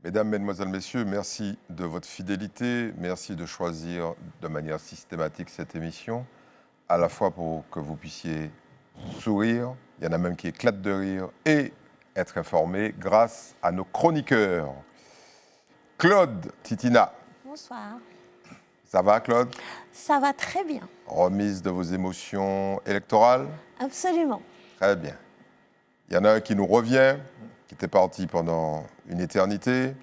Mesdames, Mesdemoiselles, Messieurs, merci de votre fidélité. Merci de choisir de manière systématique cette émission, à la fois pour que vous puissiez sourire, il y en a même qui éclatent de rire, et être informés grâce à nos chroniqueurs. Claude Titina. Bonsoir. Ça va, Claude? Ça va très bien. Remise de vos émotions électorales? Absolument. Très bien. Il y en a un qui nous revient, qui était parti pendant une éternité.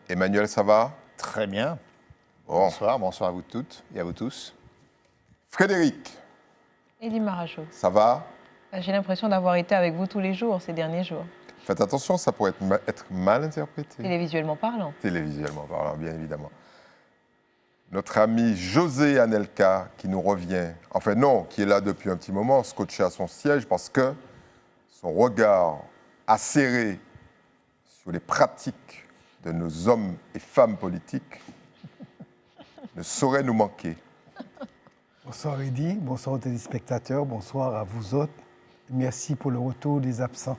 Emmanuel, ça va? Très bien. Bon. Bonsoir, bonsoir à vous toutes et à vous tous. Frédéric, Elie Maracho. ça va? J'ai l'impression d'avoir été avec vous tous les jours ces derniers jours. Faites attention, ça pourrait être mal interprété. Télévisuellement parlant. Télévisuellement parlant, bien évidemment. Notre ami José Anelka qui nous revient, enfin non, qui est là depuis un petit moment, scotché à son siège parce que son regard acéré sur les pratiques de nos hommes et femmes politiques ne saurait nous manquer. Bonsoir Eddy, bonsoir aux téléspectateurs, bonsoir à vous autres. Merci pour le retour des absents.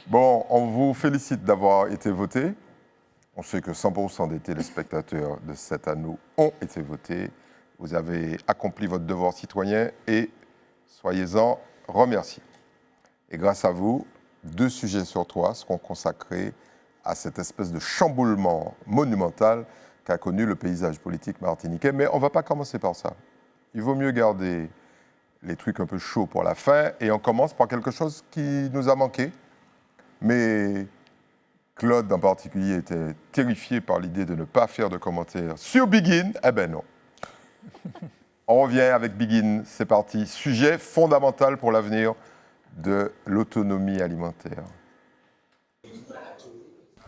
Bon, on vous félicite d'avoir été voté. On sait que 100% des téléspectateurs de cette année ont été votés. Vous avez accompli votre devoir citoyen et soyez-en remerciés. Et grâce à vous, 2 sujets sur 3 seront consacrés à cette espèce de chamboulement monumental qu'a connu le paysage politique martiniquais. Mais on ne va pas commencer par ça. Il vaut mieux garder les trucs un peu chauds pour la fin. Et on commence par quelque chose qui nous a manqué. Mais Claude, en particulier, était terrifié par l'idée de ne pas faire de commentaires sur Begin. Eh ben non. On revient avec Begin. C'est parti. Sujet fondamental pour l'avenir de l'autonomie alimentaire.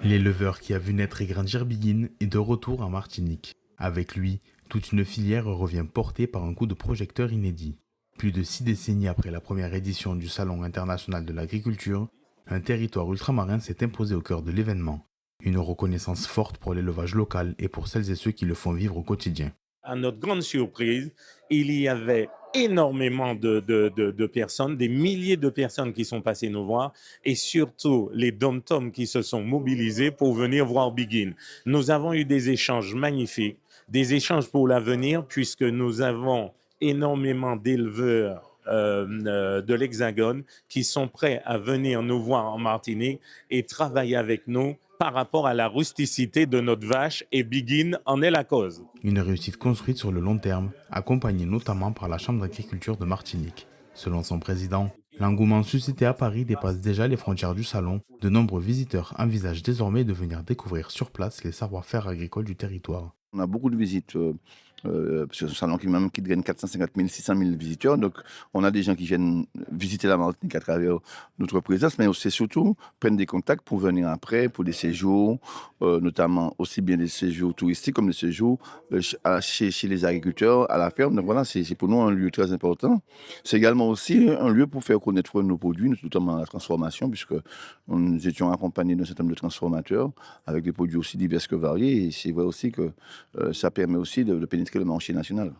L'éleveur qui a vu naître et grandir Begin est de retour en Martinique. Avec lui, toute une filière revient portée par un coup de projecteur inédit. Plus de 6 décennies après la première édition du Salon international de l'agriculture, un territoire ultramarin s'est imposé au cœur de l'événement. Une reconnaissance forte pour l'élevage local et pour celles et ceux qui le font vivre au quotidien. À notre grande surprise, il y avait énormément de personnes, des milliers de personnes qui sont passées nous voir et surtout les dom-toms qui se sont mobilisés pour venir voir Begin. Nous avons eu des échanges magnifiques, des échanges pour l'avenir puisque nous avons énormément d'éleveurs de l'Hexagone qui sont prêts à venir nous voir en Martinique et travailler avec nous par rapport à la rusticité de notre vache et Begin en est la cause. Une réussite construite sur le long terme, accompagnée notamment par la Chambre d'agriculture de Martinique. Selon son président, l'engouement suscité à Paris dépasse déjà les frontières du salon. De nombreux visiteurs envisagent désormais de venir découvrir sur place les savoir-faire agricoles du territoire. On a beaucoup de visites, parce que c'est un salon qui gagne 450 000, 600 000 visiteurs. Donc, on a des gens qui viennent visiter la Martinique à travers notre présence, mais aussi surtout prendre des contacts pour venir après, pour des séjours, notamment aussi bien des séjours touristiques comme des séjours chez les agriculteurs, à la ferme. Donc voilà, c'est pour nous un lieu très important. C'est également aussi un lieu pour faire connaître nos produits, notamment la transformation, puisque nous étions accompagnés d'un certain nombre de transformateurs avec des produits aussi divers que variés. Et c'est vrai aussi que ça permet aussi de pénétrer le marché national.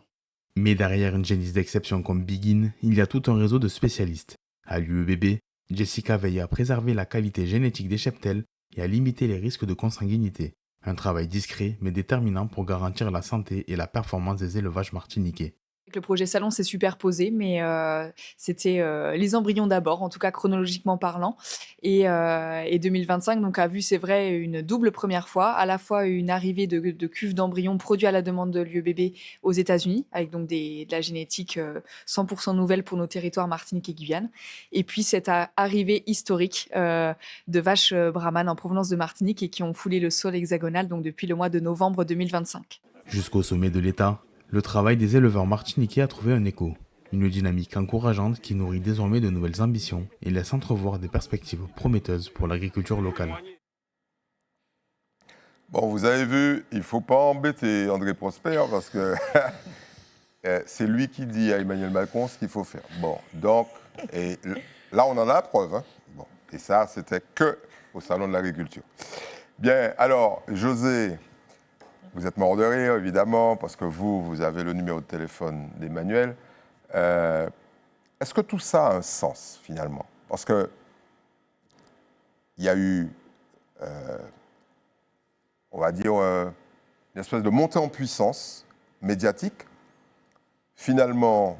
Mais derrière une génisse d'exception comme Begin, il y a tout un réseau de spécialistes. À l'UEBB, Jessica veille à préserver la qualité génétique des cheptels et à limiter les risques de consanguinité. Un travail discret mais déterminant pour garantir la santé et la performance des élevages martiniquais. Le projet Salon s'est superposé, mais c'était les embryons d'abord, en tout cas chronologiquement parlant. Et 2025 donc, a vu, c'est vrai, une double première fois, à la fois une arrivée de cuves d'embryons produits à la demande de l'UEBB aux États-Unis, avec donc de la génétique 100% nouvelle pour nos territoires Martinique et Guyane. Et puis cette arrivée historique de vaches brahmanes en provenance de Martinique et qui ont foulé le sol hexagonal donc, depuis le mois de novembre 2025. Jusqu'au sommet de l'État, le travail des éleveurs martiniquais a trouvé un écho. Une dynamique encourageante qui nourrit désormais de nouvelles ambitions et laisse entrevoir des perspectives prometteuses pour l'agriculture locale. Bon, vous avez vu, il ne faut pas embêter André Prosper parce que c'est lui qui dit à Emmanuel Macron ce qu'il faut faire. Bon, donc, et là, on en a la preuve. Hein. Bon, et ça, c'était que au Salon de l'agriculture. Bien, alors, José, vous êtes mort de rire, évidemment, parce que vous avez le numéro de téléphone d'Emmanuel. Est-ce que tout ça a un sens, finalement? Parce que il y a eu, on va dire, une espèce de montée en puissance médiatique. Finalement,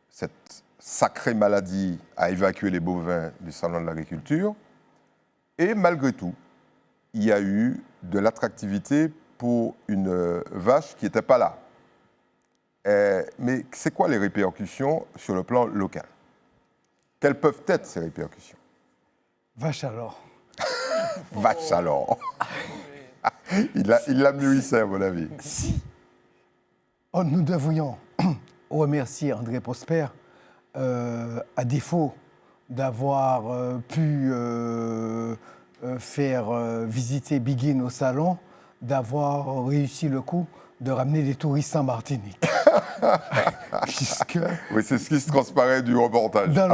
cette sacrée maladie a évacué les bovins du salon de l'agriculture. Et malgré tout, il y a eu de l'attractivité pour une vache qui n'était pas là. Mais c'est quoi les répercussions sur le plan local? Quelles peuvent être ces répercussions? Vache alors. Vache alors. Il l'a mûrissé, à mon avis. Si nous devrions remercier André Prosper, à défaut d'avoir pu faire visiter Biguine au salon, d'avoir réussi le coup de ramener des touristes en Martinique. Puisque oui, c'est ce qui se transparaît du reportage. dans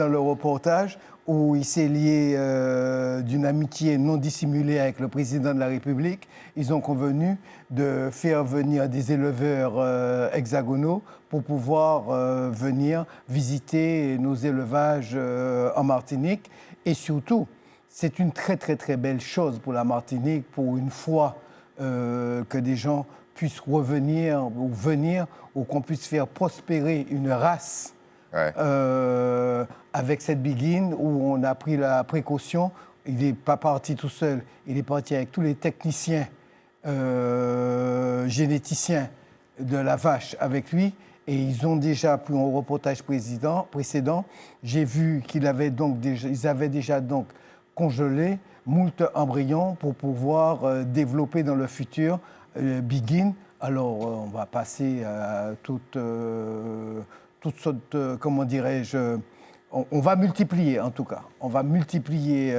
le reportage, où il s'est lié d'une amitié non dissimulée avec le président de la République, ils ont convenu de faire venir des éleveurs hexagonaux pour pouvoir venir visiter nos élevages en Martinique. Et surtout, c'est une très très très belle chose pour la Martinique, pour une fois que des gens puissent revenir ou venir, ou qu'on puisse faire prospérer une race. Ouais. Avec cette Biguine où on a pris la précaution. Il n'est pas parti tout seul, il est parti avec tous les techniciens généticiens de la vache avec lui, et ils ont déjà, pour un reportage précédent, j'ai vu qu'ils avaient déjà congelé moult embryons pour pouvoir développer dans le futur Biguine. Alors on va passer à toutes sortes, comment dirais-je, on va multiplier en tout cas. On va multiplier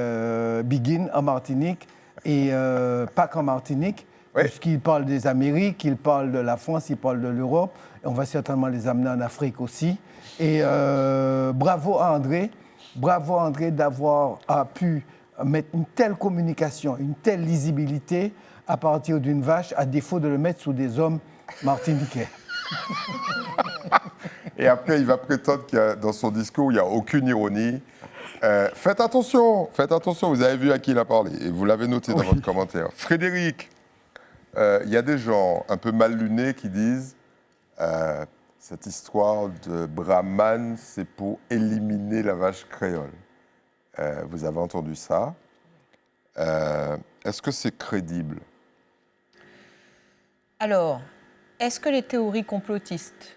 Biguine en Martinique et pas qu'en Martinique, oui. Puisqu'il parle des Amériques, il parle de la France, il parle de l'Europe. Et on va certainement les amener en Afrique aussi. Et bravo à André d'avoir pu mettre une telle communication, une telle lisibilité à partir d'une vache, à défaut de le mettre sous des hommes martiniquais. Et après, il va prétendre que dans son discours, il n'y a aucune ironie. Faites attention, vous avez vu à qui il a parlé, et vous l'avez noté dans votre commentaire. Frédéric, il y a des gens un peu mal lunés qui disent cette histoire de Brahman, c'est pour éliminer la vache créole. Vous avez entendu ça. Est-ce que c'est crédible? Alors, est-ce que les théories complotistes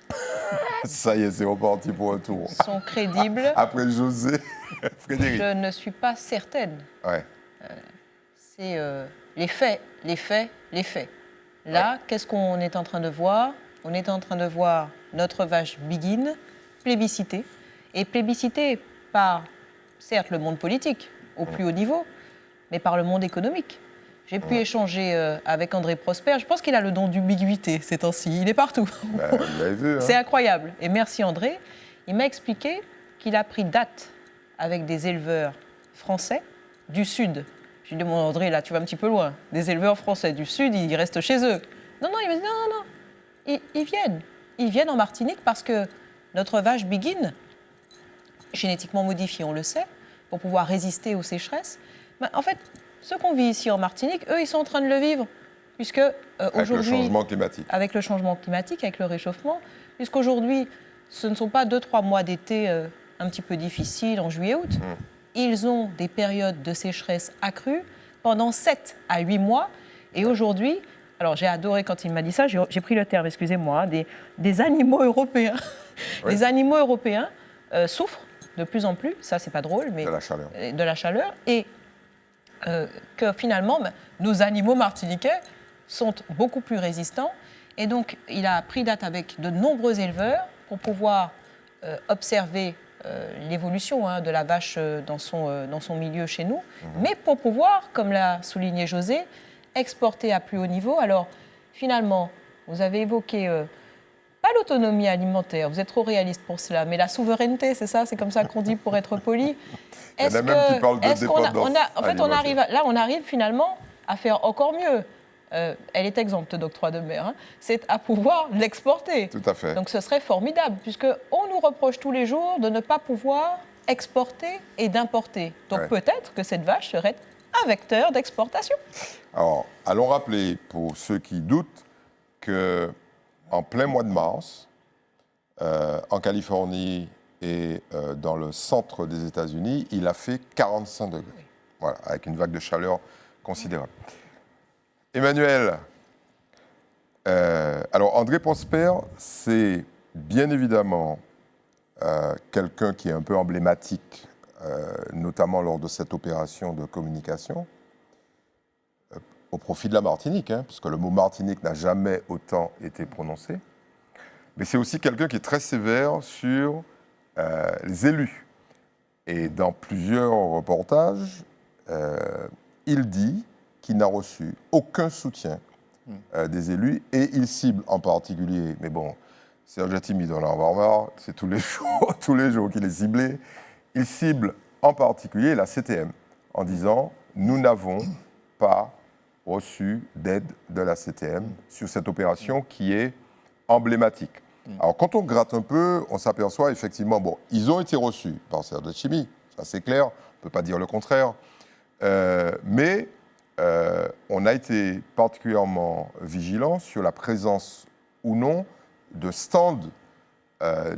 Ça y est, c'est reparti pour un tour. sont crédibles? Après José, Frédéric. Je ne suis pas certaine. Ouais. C'est les faits. Là, qu'est-ce qu'on est en train de voir? On est en train de voir notre vache Biguine plébiscitée. Et plébiscitée par, certes, le monde politique, au plus haut niveau, mais par le monde économique. J'ai pu échanger avec André Prosper. Je pense qu'il a le don d'ubiquité ces temps-ci. Il est partout. Vous l'avez vu, hein. C'est incroyable. Et merci André. Il m'a expliqué qu'il a pris date avec des éleveurs français du Sud. Je lui ai dit, mon André, là, tu vas un petit peu loin. Des éleveurs français du Sud, ils restent chez eux. Non, il m'a dit, non. Ils viennent. Ils viennent en Martinique parce que notre vache Biguine, génétiquement modifiée, on le sait, pour pouvoir résister aux sécheresses, en fait, ce qu'on vit ici en Martinique, eux, ils sont en train de le vivre. Puisque avec le changement climatique. Avec le changement climatique, avec le réchauffement, puisqu'aujourd'hui, ce ne sont pas 2-3 mois d'été un petit peu difficiles en juillet-août. Ils ont des périodes de sécheresse accrues pendant 7 à 8 mois. Et aujourd'hui, alors j'ai adoré quand il m'a dit ça, j'ai pris le terme, excusez-moi, des animaux européens. Oui. Les animaux européens souffrent de plus en plus, ça c'est pas drôle, mais de la chaleur. Et que finalement, nos animaux martiniquais sont beaucoup plus résistants. Et donc, il a pris date avec de nombreux éleveurs pour pouvoir observer l'évolution de la vache dans son milieu chez nous, mais pour pouvoir, comme l'a souligné José, exporter à plus haut niveau. Alors, finalement, vous avez évoqué pas l'autonomie alimentaire, vous êtes trop réaliste pour cela, mais la souveraineté, c'est ça, c'est comme ça qu'on dit pour être poli. Il y en a même qui parlent de dépendance alimentaire. On arrive finalement à faire encore mieux. Elle est exempte d'octroi de mer, c'est à pouvoir l'exporter. Tout à fait. Donc ce serait formidable, puisqu'on nous reproche tous les jours de ne pas pouvoir exporter et d'importer. Donc Ouais. peut-être que cette vache serait un vecteur d'exportation. Alors, allons rappeler, pour ceux qui doutent, qu'en plein mois de mars, en Californie et dans le centre des États-Unis, il a fait 45 degrés. Voilà, avec une vague de chaleur considérable. Emmanuel, alors André Prosper, c'est bien évidemment quelqu'un qui est un peu emblématique, notamment lors de cette opération de communication, au profit de la Martinique, parce que le mot Martinique n'a jamais autant été prononcé. Mais c'est aussi quelqu'un qui est très sévère sur les élus. Et dans plusieurs reportages, il dit qu'il n'a reçu aucun soutien des élus et il cible en particulier, mais bon, Serge Attimi dans l'Arvarmar, c'est tous les jours qu'il est ciblé, il cible en particulier la CTM en disant « nous n'avons pas reçu d'aide de la CTM sur cette opération qui est emblématique ». Alors, quand on gratte un peu, on s'aperçoit effectivement, bon, ils ont été reçus par Serge Attimi, ça c'est clair, on ne peut pas dire le contraire, mais on a été particulièrement vigilant sur la présence ou non de stands,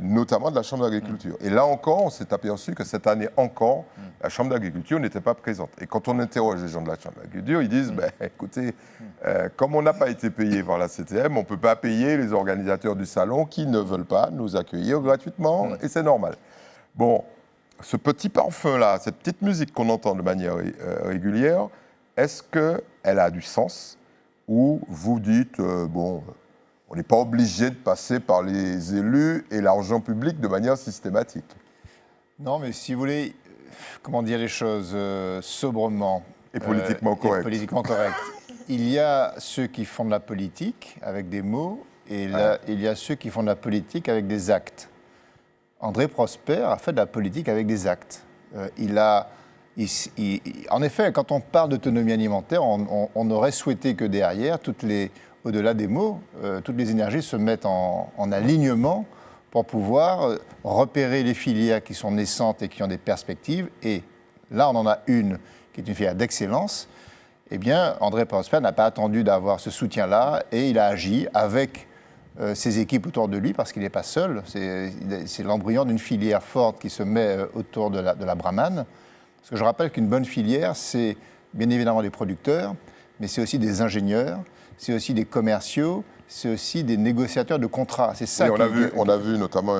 notamment de la Chambre d'agriculture. Et là encore, on s'est aperçu que cette année encore, la Chambre d'agriculture n'était pas présente. Et quand on interroge les gens de la Chambre d'agriculture, ils disent, ben, écoutez, comme on n'a pas été payé par la CTM, on ne peut pas payer les organisateurs du salon qui ne veulent pas nous accueillir gratuitement, et c'est normal. Bon, ce petit parfum-là, cette petite musique qu'on entend de manière régulière, est-ce qu'elle a du sens? Ou vous dites, bon, on n'est pas obligé de passer par les élus et l'argent public de manière systématique? Non, mais si vous voulez, comment dire les choses sobrement Et politiquement correct. Et politiquement correct. Il y a ceux qui font de la politique avec des mots, et là, il y a ceux qui font de la politique avec des actes. André Prosper a fait de la politique avec des actes. En effet, quand on parle d'autonomie alimentaire, on aurait souhaité que derrière, au-delà des mots, toutes les énergies se mettent en alignement pour pouvoir repérer les filières qui sont naissantes et qui ont des perspectives. Et là, on en a une qui est une filière d'excellence. Eh bien, André Prosper n'a pas attendu d'avoir ce soutien-là et il a agi avec ses équipes autour de lui parce qu'il n'est pas seul. C'est l'embryon d'une filière forte qui se met autour de la Brahmane. Parce que je rappelle qu'une bonne filière, c'est bien évidemment des producteurs, mais c'est aussi des ingénieurs, c'est aussi des commerciaux, c'est aussi des négociateurs de contrats. C'est ça. Oui, on a vu notamment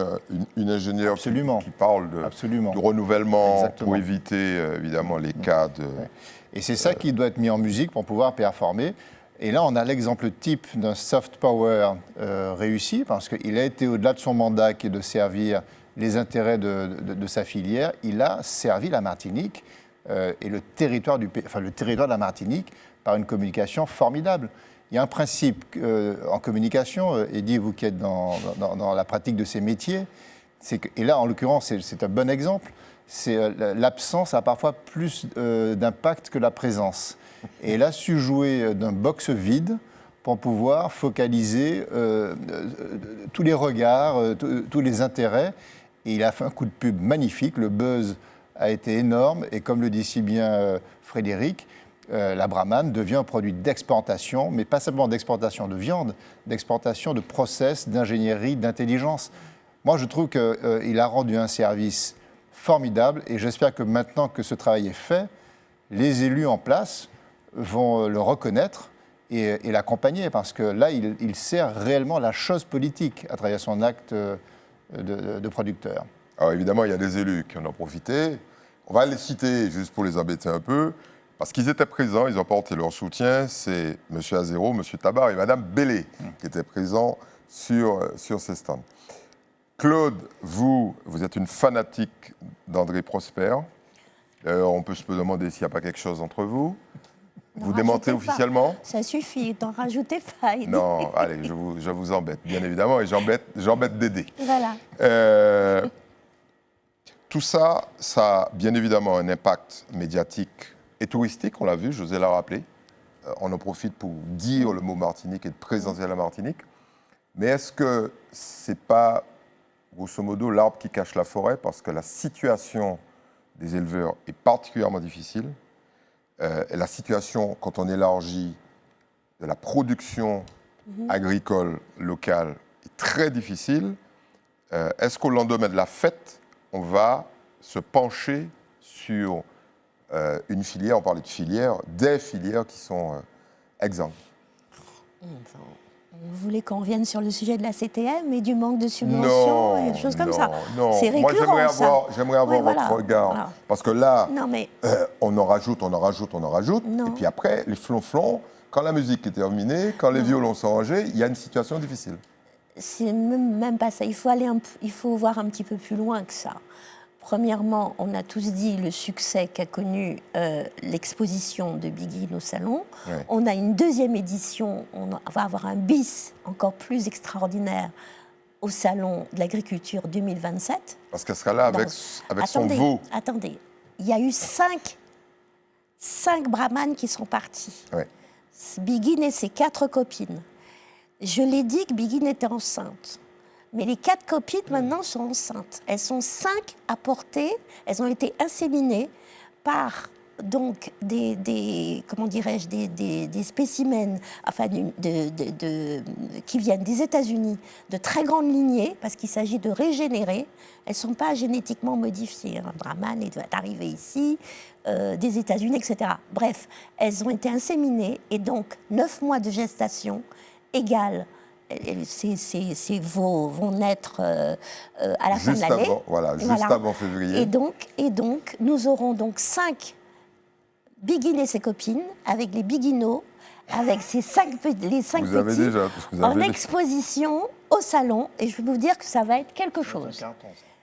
une ingénieure qui parle du renouvellement. Exactement. Pour éviter évidemment les cas de... Ouais. Et c'est ça qui doit être mis en musique pour pouvoir performer. Et là, on a l'exemple type d'un soft power réussi, parce qu'il a été au-delà de son mandat qui est de servir les intérêts de sa filière. Il a servi la Martinique et le territoire de la Martinique par une communication formidable. Il y a un principe en communication, Eddy, vous qui êtes dans la pratique de ces métiers, et là, en l'occurrence, c'est un bon exemple, c'est l'absence a parfois plus d'impact que la présence. Et il a su jouer d'un box vide pour pouvoir focaliser tous les regards, tous les intérêts. Et il a fait un coup de pub magnifique, le buzz a été énorme, et comme le dit si bien Frédéric, la Brahmane devient un produit d'exportation, mais pas simplement d'exportation de viande, d'exportation de process, d'ingénierie, d'intelligence. Moi, je trouve qu'il a rendu un service formidable, et j'espère que maintenant que ce travail est fait, les élus en place vont le reconnaître et l'accompagner, parce que là, il sert réellement la chose politique à travers son acte de producteur. Alors évidemment, il y a des élus qui en ont profité. On va les citer juste pour les embêter un peu, parce qu'ils étaient présents, ils ont apporté leur soutien. C'est M. Azero, M. Tabar et Mme Bellé qui étaient présents sur ces stands. Claude, vous êtes une fanatique d'André Prosper. On peut se demander s'il n'y a pas quelque chose entre vous. Vous démentez officiellement? Ça suffit, d'en rajouter pas. Non, allez, je vous embête, bien évidemment, et j'embête Dédé. Voilà. Tout ça, ça a bien évidemment un impact médiatique et touristique, on l'a vu, José l'a rappelé. On en profite pour dire le mot Martinique et de présenter la Martinique. Mais est-ce que c'est pas grosso modo, l'arbre qui cache la forêt, parce que la situation des éleveurs est particulièrement difficile. Et la situation, quand on élargit de la production agricole locale, est très difficile. Est-ce qu'au lendemain de la fête, on va se pencher sur une filière, on parlait de filières, des filières qui sont exemptes? Vous voulez qu'on revienne sur le sujet de la CTM et du manque de subventions et des choses comme ça? Non, C'est moi récurrent, j'aimerais avoir Oui, votre voilà. regard. Voilà. Parce que là, Non, mais on en rajoute. Non. Et puis après, les flonflons, quand la musique est terminée, quand les violons sont rangés, il y a une situation difficile. c'est même pas ça. Il faut voir un petit peu plus loin que ça. Premièrement, on a tous dit le succès qu'a connu l'exposition de Begin au Salon. Ouais. On a une deuxième édition, on va avoir un bis encore plus extraordinaire au Salon de l'Agriculture 2027. Parce qu'elle sera là avec son veau. Attendez, il y a eu cinq brahmanes qui sont partis. Ouais. Begin et ses 4 copines. Je l'ai dit que Begin était enceinte. Mais les 4 copines, maintenant, sont enceintes. Elles sont 5 à porter. Elles ont été inséminées par donc des spécimens enfin, qui viennent des États-Unis, de très grande lignée, parce qu'il s'agit de régénérer. Elles ne sont pas génétiquement modifiées. Un brahman est arrivé ici, des États-Unis, etc. Bref, elles ont été inséminées, et donc 9 mois de gestation égale ces veaux vont naître à la fin de l'année. Juste avant février. Et donc, nous aurons donc 5 Begin et ses copines, avec les Beginots, avec les 5 petits, en exposition au salon. Et je peux vous dire que ça va être quelque chose.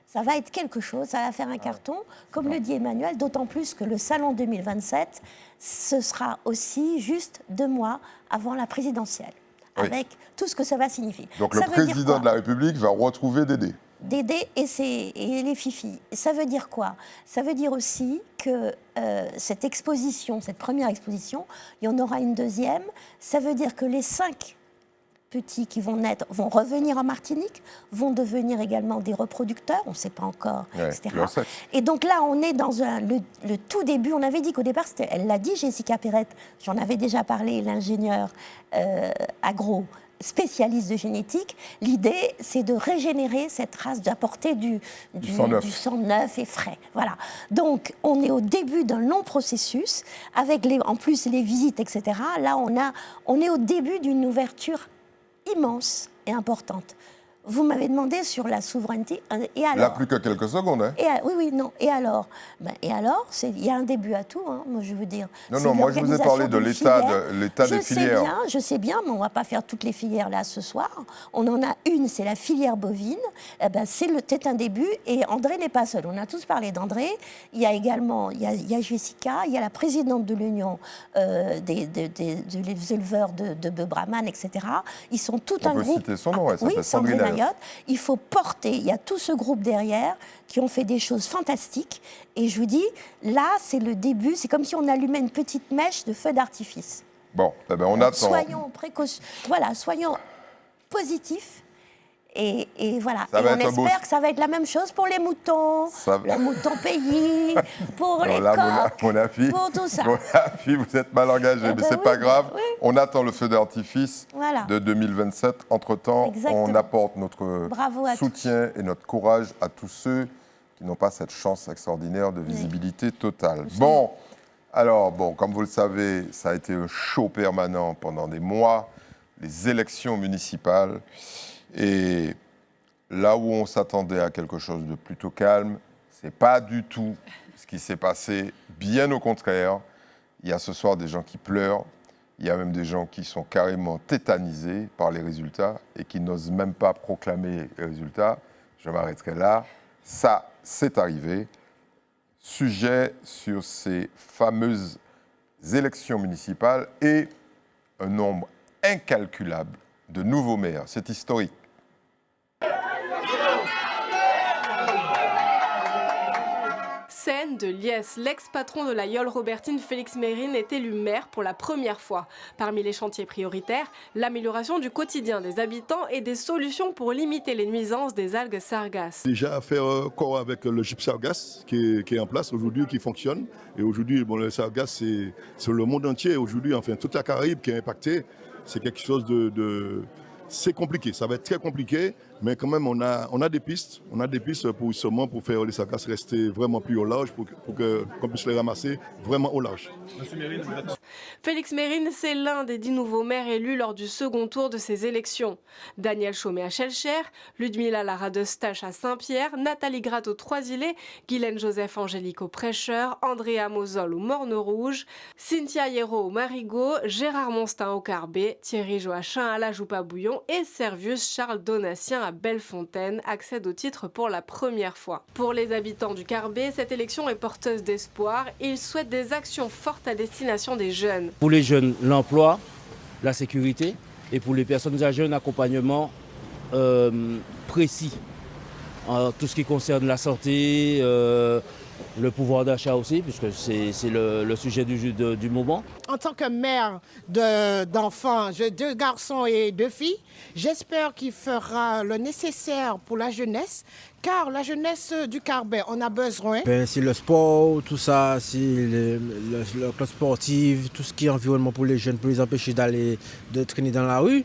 Ça va être quelque chose, ça va faire un carton, comme le dit Emmanuel, d'autant plus que le salon 2027, ce sera aussi juste 2 mois avant la présidentielle. Oui. Avec tout ce que ça va signifier. Donc ça le président de la République va retrouver Dédé. Dédé et les fifis. Ça veut dire quoi? Ça veut dire aussi que cette exposition, cette première exposition, il y en aura une deuxième. Ça veut dire que les 5 petits qui vont naître vont revenir en Martinique, vont devenir également des reproducteurs, on ne sait pas encore, etc. Et donc là, on est dans le tout début. On avait dit qu'au départ, elle l'a dit, Jessica Perrette, j'en avais déjà parlé, l'ingénieur agro, spécialiste de génétique. L'idée, c'est de régénérer cette race, d'apporter du sang neuf et frais. Voilà. Donc, on est au début d'un long processus, avec en plus les visites, etc. Là, on est au début d'une ouverture immense et importante. Vous m'avez demandé sur la souveraineté, et alors? Là, plus que quelques secondes. Hein. Oui, non. Et alors? Il y a un début à tout, hein, moi, je veux dire. Non, moi, je vous ai parlé de l'état des filières. Je sais bien, mais on ne va pas faire toutes les filières là ce soir. On en a une, c'est la filière bovine. C'est un début, et André n'est pas seul. On a tous parlé d'André. Il y a également, il y a Jessica, il y a la présidente de l'Union des éleveurs de bœufs brahman, etc. Ils sont tout un groupe. On peut citer son nom, elle s'appelle Sandrine Mayotte. Il faut porter, il y a tout ce groupe derrière qui ont fait des choses fantastiques. Et je vous dis, là, c'est le début. C'est comme si on allumait une petite mèche de feu d'artifice. Bon, on attend. Soyons positifs. Et voilà. Et on espère que ça va être la même chose pour les moutons, le mouton pays, pour les coqs, pour tout ça. Mon ami, vous êtes mal engagé, mais c'est pas grave. Oui. On attend le feu d'artifice de 2027. Entre-temps, on apporte notre soutien et notre courage à tous ceux qui n'ont pas cette chance extraordinaire de visibilité totale. Bon, comme vous le savez, ça a été un show permanent pendant des mois, les élections municipales. Et là où on s'attendait à quelque chose de plutôt calme, ce n'est pas du tout ce qui s'est passé. Bien au contraire, il y a ce soir des gens qui pleurent, il y a même des gens qui sont carrément tétanisés par les résultats et qui n'osent même pas proclamer les résultats. Je m'arrêterai là. Ça, c'est arrivé. Sujet sur ces fameuses élections municipales et un nombre incalculable de nouveaux maires. C'est historique. Hussein de Liès, l'ex-patron de la Yole Robertine Félix Mérine, est élu maire pour la première fois. Parmi les chantiers prioritaires, l'amélioration du quotidien des habitants et des solutions pour limiter les nuisances des algues sargasses. Déjà faire corps avec le gypse sargasse qui est en place aujourd'hui, qui fonctionne. Et aujourd'hui, bon, le sargasse, c'est le monde entier. Aujourd'hui, enfin, toute la Caraïbe qui est impactée, c'est quelque chose c'est compliqué, ça va être très compliqué, mais quand même on a des pistes pour faire les sargasses rester vraiment plus au large, pour qu'on puisse les ramasser vraiment au large. Félix Mérine, c'est l'un des 10 nouveaux maires élus lors du second tour de ces élections. Daniel Chaumet à Schellcher, Ludmila Lara de Stache à Saint-Pierre, Nathalie Gratte au Trois-Îlets, Guylaine Joseph Angélique au Prêcheur, Andrea Mosol au Morne-Rouge, Cynthia Hierro au Marigot, Gérard Monstin au Carbet, Thierry Joachim à la Joupa-Bouillon et Servius Charles Donatien à Bellefontaine accèdent au titre pour la première fois. Pour les habitants du Carbet, cette élection est porteuse d'espoir. Ils souhaitent des actions fortes à destination des jeunes. Pour les jeunes, l'emploi, la sécurité, et pour les personnes âgées, un accompagnement précis. Tout ce qui concerne la santé, le pouvoir d'achat aussi, puisque c'est le sujet du moment. En tant que mère d'enfants, j'ai 2 garçons et 2 filles, j'espère qu'il fera le nécessaire pour la jeunesse, car la jeunesse du Carbet, on a besoin. C'est le sport, tout ça, c'est le club sportif, tout ce qui est environnement pour les jeunes, pour les empêcher de traîner dans la rue.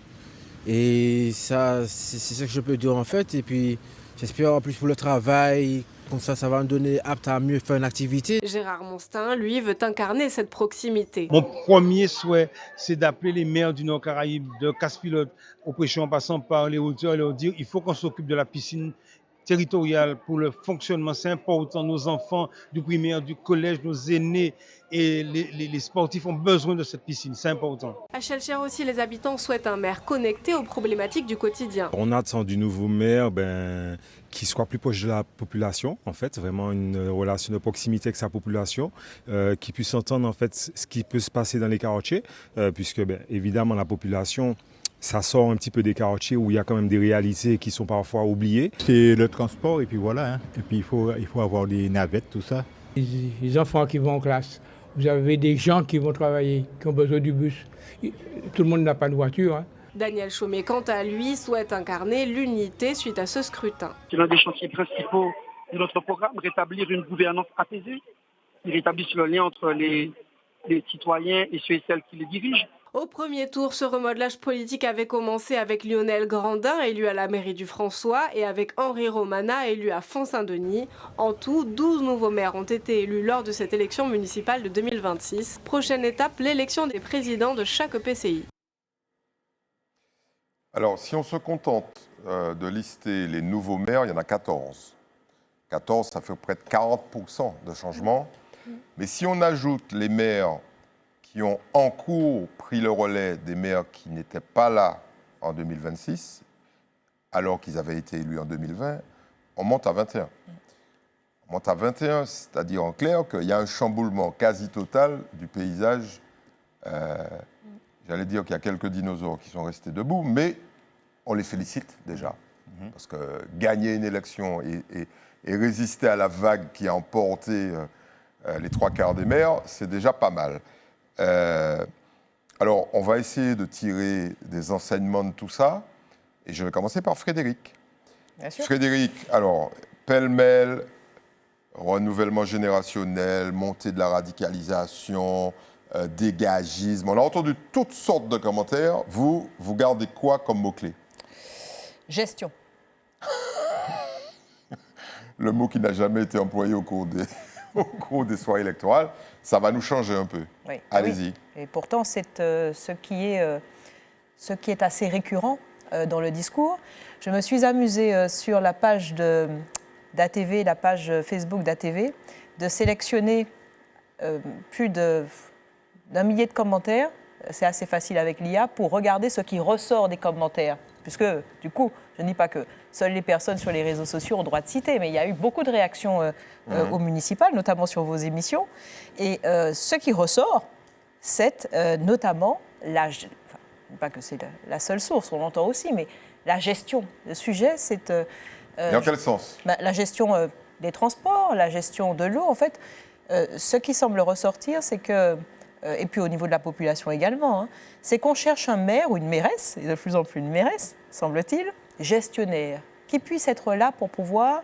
Et ça, c'est ce que je peux dire en fait. Et puis j'espère en plus pour le travail. Comme ça va me donner apte à mieux faire une activité. Gérard Monstin, lui, veut incarner cette proximité. Mon premier souhait, c'est d'appeler les maires du Nord-Caraïbe, de Casse-Pilote, au Prêcheur en passant par les auditeurs et leur dire il faut qu'on s'occupe de la piscine territoriale pour le fonctionnement. C'est important. Nos enfants du primaire, du collège, nos aînés et les sportifs ont besoin de cette piscine. C'est important. À Schellcher aussi, les habitants souhaitent un maire connecté aux problématiques du quotidien. On attend du nouveau maire qui soit plus proche de la population, en fait, vraiment une relation de proximité avec sa population, qui puisse entendre en fait ce qui peut se passer dans les quartiers, puisque évidemment la population, ça sort un petit peu des quartiers où il y a quand même des réalités qui sont parfois oubliées. C'est le transport et puis voilà, et puis il faut avoir des navettes, tout ça. Les enfants qui vont en classe, vous avez des gens qui vont travailler, qui ont besoin du bus. Tout le monde n'a pas de voiture. Daniel Chaumet, quant à lui, souhaite incarner l'unité suite à ce scrutin. C'est l'un des chantiers principaux de notre programme, rétablir une gouvernance apaisée, qui rétablisse le lien entre les citoyens et ceux et celles qui les dirigent. Au premier tour, ce remodelage politique avait commencé avec Lionel Grandin, élu à la mairie du François, et avec Henri Romana, élu à Font-Saint-Denis. En tout, 12 nouveaux maires ont été élus lors de cette élection municipale de 2026. Prochaine étape, l'élection des présidents de chaque EPCI. Alors, si on se contente de lister les nouveaux maires, il y en a 14. 14, ça fait près de 40% de changement. Mais si on ajoute les maires qui ont en cours pris le relais des maires qui n'étaient pas là en 2026, alors qu'ils avaient été élus en 2020, on monte à 21. On monte à 21, c'est-à-dire en clair qu'il y a un chamboulement quasi total du paysage. J'allais dire qu'il y a quelques dinosaures qui sont restés debout, mais on les félicite déjà. Parce que gagner une élection et résister à la vague qui a emporté les 3/4 des maires, c'est déjà pas mal. Alors, on va essayer de tirer des enseignements de tout ça. Et je vais commencer par Frédéric. Bien sûr. Frédéric, alors, pêle-mêle, renouvellement générationnel, montée de la radicalisation, dégagisme. On a entendu toutes sortes de commentaires. Vous gardez quoi comme mot-clé? Gestion. Le mot qui n'a jamais été employé au cours des soirées électorales. Ça va nous changer un peu. Oui. Allez-y. Oui. Et pourtant, c'est ce qui est assez récurrent dans le discours. Je me suis amusée sur la page d'ATV, la page Facebook d'ATV, de sélectionner plus d'un millier de commentaires. C'est assez facile avec l'IA pour regarder ce qui ressort des commentaires. Puisque, du coup, je ne dis pas que seules les personnes sur les réseaux sociaux ont droit de citer, mais il y a eu beaucoup de réactions au municipal, notamment sur vos émissions. Et ce qui ressort, c'est notamment pas que c'est la seule source, on l'entend aussi, mais la gestion. Le sujet, c'est... Et en quel sens? La gestion des transports, la gestion de l'eau. En fait, ce qui semble ressortir, c'est que, et puis au niveau de la population également, hein, c'est qu'on cherche un maire ou une mairesse, et de plus en plus une mairesse, semble-t-il, gestionnaire, qui puisse être là pour pouvoir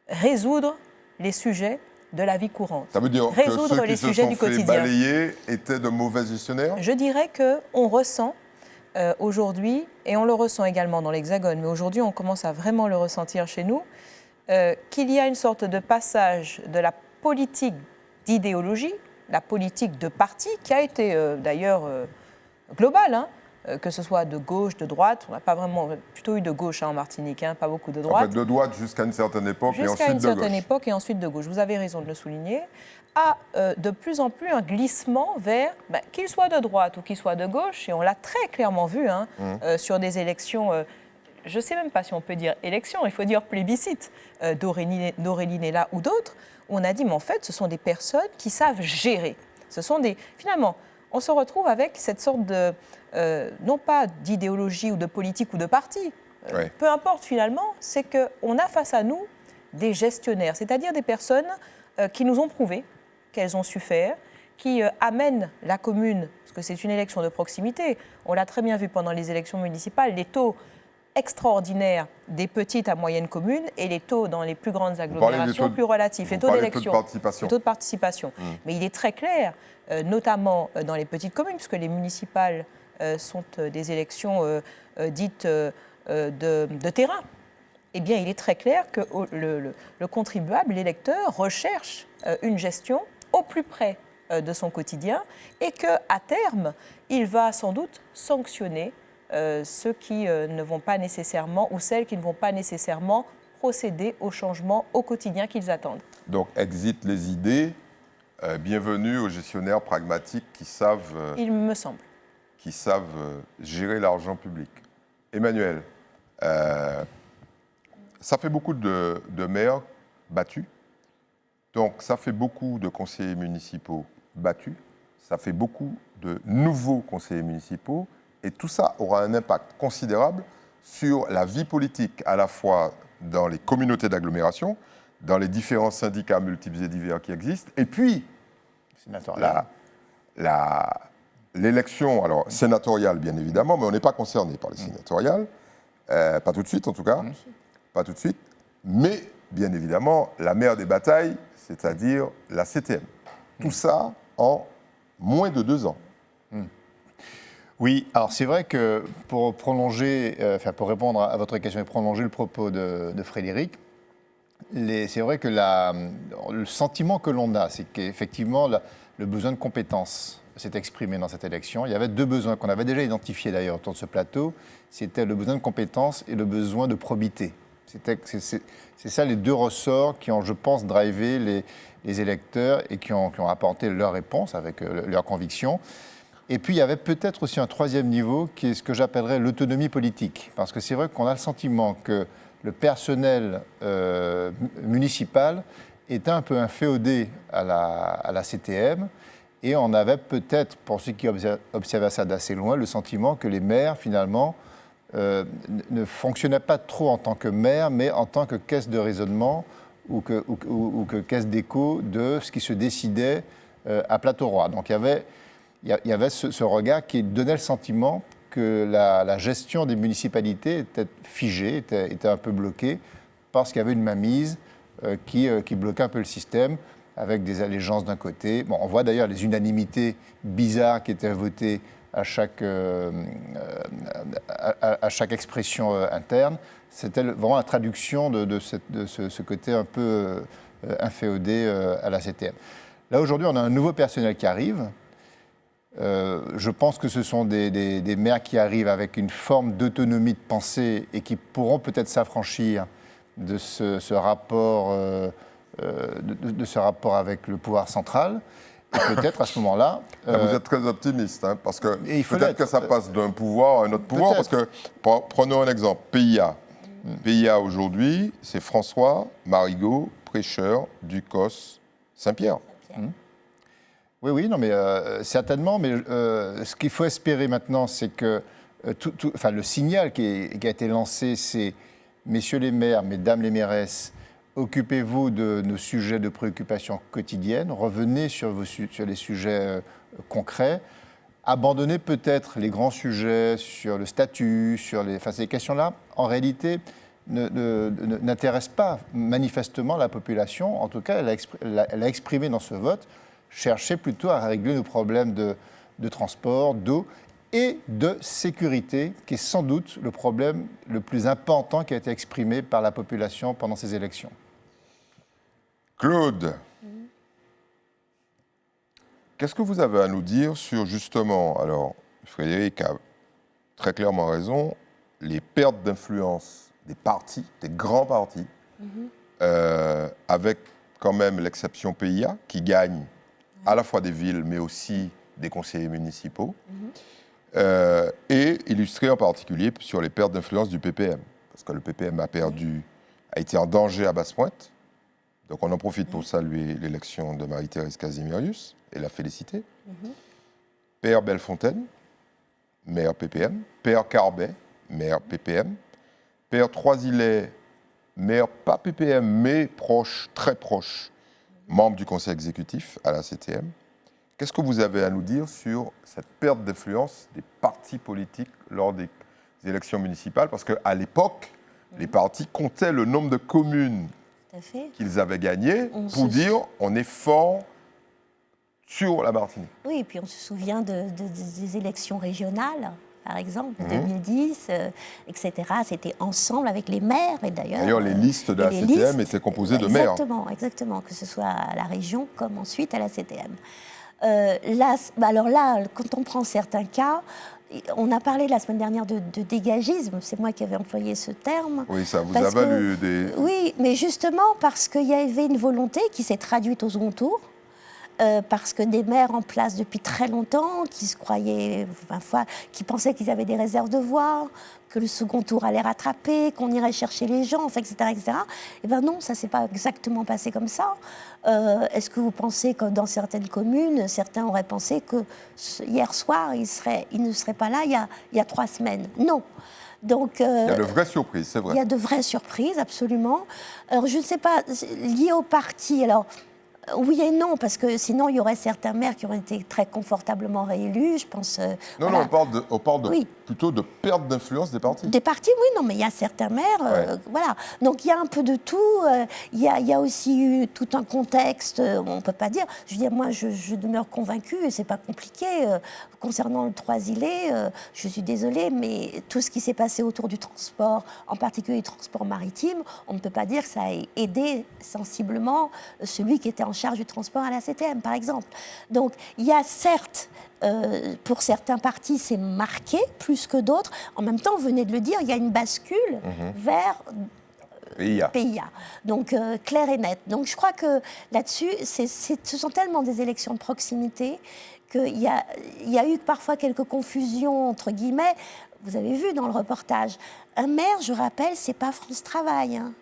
résoudre les sujets de la vie courante. Ça veut dire résoudre que ceux les qui se sujets sont du fait quotidien. balayer étaient de mauvais gestionnaires? Je dirais qu'on ressent aujourd'hui, et on le ressent également dans l'Hexagone, mais aujourd'hui on commence à vraiment le ressentir chez nous, qu'il y a une sorte de passage de la politique d'idéologie, la politique de parti, qui a été d'ailleurs globale, hein, que ce soit de gauche, de droite. On n'a pas vraiment, plutôt eu de gauche en Martinique, hein, pas beaucoup de droite. En fait, de droite jusqu'à une certaine époque et ensuite de gauche. Jusqu'à une certaine époque et ensuite de gauche. Vous avez raison de le souligner. A de plus en plus un glissement vers, qu'il soit de droite ou qu'il soit de gauche, et on l'a très clairement vu hein, sur des élections, je ne sais même pas si on peut dire élections, il faut dire plébiscite, d'Aurélie Nella ou d'autres, où on a dit, mais en fait, ce sont des personnes qui savent gérer. Ce sont des... Finalement, on se retrouve avec cette sorte de... non pas d'idéologie ou de politique ou de parti, peu importe finalement, c'est qu'on a face à nous des gestionnaires, c'est-à-dire des personnes qui nous ont prouvé qu'elles ont su faire, qui amènent la commune, parce que c'est une élection de proximité, on l'a très bien vu pendant les élections municipales, les taux extraordinaires des petites à moyennes communes et les taux dans les plus grandes agglomérations plus relatifs, les taux d'élection, les taux de participation. Mais il est très clair, notamment dans les petites communes, puisque les municipales sont des élections dites de terrain, eh bien, il est très clair que le contribuable, l'électeur, recherche une gestion au plus près de son quotidien et qu'à terme, il va sans doute sanctionner ceux qui ne vont pas nécessairement ou celles qui ne vont pas nécessairement procéder au changement au quotidien qu'ils attendent. Donc, exit les idées, bienvenue aux gestionnaires pragmatiques qui savent... il me semble. Qui savent gérer l'argent public. Emmanuel, ça fait beaucoup de maires battus, donc ça fait beaucoup de conseillers municipaux battus, ça fait beaucoup de nouveaux conseillers municipaux, et tout ça aura un impact considérable sur la vie politique, à la fois dans les communautés d'agglomération, dans les différents syndicats multiples et divers qui existent, et puis l'élection, alors sénatoriale bien évidemment, mais on n'est pas concerné par les sénatoriales, pas tout de suite en tout cas, pas tout de suite, mais bien évidemment la mère des batailles, c'est-à-dire la CTM. Tout ça en moins de 2 ans. Oui, alors c'est vrai que pour prolonger, pour répondre à votre question et prolonger le propos de Frédéric, c'est vrai que le sentiment que l'on a, c'est qu'effectivement le besoin de compétences s'est exprimé dans cette élection. Il y avait 2 besoins qu'on avait déjà identifiés d'ailleurs autour de ce plateau. C'était le besoin de compétences et le besoin de probité. C'est ça les 2 ressorts qui ont, je pense, drivé les électeurs et qui ont apporté leur réponse avec leur conviction. Et puis il y avait peut-être aussi un 3e niveau qui est ce que j'appellerais l'autonomie politique. Parce que c'est vrai qu'on a le sentiment que le personnel municipal était un peu inféodé à la CTM. Et on avait peut-être, pour ceux qui observaient ça d'assez loin, le sentiment que les maires, finalement, ne fonctionnaient pas trop en tant que maires, mais en tant que caisse de raisonnement ou que caisse d'écho de ce qui se décidait à Plateau-Roi. Donc il y avait ce regard qui donnait le sentiment que la gestion des municipalités était figée, était un peu bloquée, parce qu'il y avait une mainmise qui bloquait un peu le système, avec des allégeances d'un côté. Bon, on voit d'ailleurs les unanimités bizarres qui étaient votées à chaque expression interne. C'était vraiment la traduction de ce côté un peu inféodé à la CTM. Là, aujourd'hui, on a un nouveau personnel qui arrive. Je pense que ce sont des maires qui arrivent avec une forme d'autonomie de pensée et qui pourront peut-être s'affranchir de ce rapport... de ce rapport avec le pouvoir central. Et peut-être à ce moment-là... Vous êtes très optimiste, hein, parce que peut-être que ça passe d'un pouvoir à un autre pouvoir, parce que, prenons un exemple, PIA. PIA aujourd'hui, c'est François, Marigot, Prêcheur, Ducos, Saint-Pierre. Oui, non, mais certainement, mais ce qu'il faut espérer maintenant, c'est que le signal qui a été lancé, c'est messieurs les maires, mesdames les mairesses, occupez-vous de nos sujets de préoccupation quotidienne, revenez sur les sujets concrets, abandonnez peut-être les grands sujets sur le statut, ces questions-là, en réalité, n'intéressent pas manifestement la population. En tout cas, elle a exprimé dans ce vote, cherchez plutôt à régler nos problèmes de transport, d'eau et de sécurité, qui est sans doute le problème le plus important qui a été exprimé par la population pendant ces élections. Claude, qu'est-ce que vous avez à nous dire sur justement, alors Frédéric a très clairement raison, les pertes d'influence des partis, des grands partis, avec quand même l'exception PIA, qui gagne à la fois des villes, mais aussi des conseillers municipaux, et illustré en particulier sur les pertes d'influence du PPM, parce que le PPM a été en danger à Basse-Pointe. Donc on en profite pour saluer l'élection de Marie-Thérèse Casimirius et la féliciter. Père Bellefontaine, maire PPM. Père Carbet, maire PPM. Père Troisillet, maire pas PPM, mais proche, très proche, membre du conseil exécutif à la CTM. Qu'est-ce que vous avez à nous dire sur cette perte d'influence des partis politiques lors des élections municipales? Parce qu'à l'époque, les partis comptaient le nombre de communes qu'ils avaient gagnées pour dire on est fort sur la Martinique. Oui, et puis on se souvient des élections régionales, par exemple, 2010, etc. C'était ensemble avec les maires, et d'ailleurs les listes de la CTM étaient composées de maires. Exactement, que ce soit à la région comme ensuite à la CTM. Alors là, quand on prend certains cas, on a parlé la semaine dernière de dégagisme, c'est moi qui avais employé ce terme. Oui, ça vous a valu des... Oui, mais justement parce qu'il y avait une volonté qui s'est traduite au second tour, parce que des maires en place depuis très longtemps, qui se croyaient, qui pensaient qu'ils avaient des réserves de voix, que le second tour allait rattraper, qu'on irait chercher les gens, etc., etc. Eh bien non, ça ne s'est pas exactement passé comme ça. Est-ce que vous pensez que dans certaines communes, certains auraient pensé que hier soir, ils ne seraient pas là il y a 3 semaines? Non. Donc, il y a de vraies surprises, c'est vrai. Il y a de vraies surprises, absolument. Alors, je ne sais pas, lié au parti, alors... Oui et non, parce que sinon, il y aurait certains maires qui auraient été très confortablement réélus, je pense... Non, on parle plutôt de perte d'influence des partis. Des partis, oui, non, mais il y a certains maires, voilà. Donc, il y a un peu de tout. Il y a aussi eu tout un contexte, on ne peut pas dire... Je veux dire, moi, je demeure convaincue, et ce n'est pas compliqué. Concernant le Trois-Îlets, je suis désolée, mais tout ce qui s'est passé autour du transport, en particulier du transport maritime, on ne peut pas dire que ça ait aidé sensiblement celui qui était en charge du transport à la CTM, par exemple. Donc, il y a certes, pour certains partis, c'est marqué plus que d'autres. En même temps, vous venez de le dire, il y a une bascule vers PIA. Donc, clair et net. Donc, je crois que là-dessus, ce sont tellement des élections de proximité qu'il y a eu parfois quelques confusions, entre guillemets. Vous avez vu dans le reportage, un maire, je rappelle, c'est pas France Travail, hein.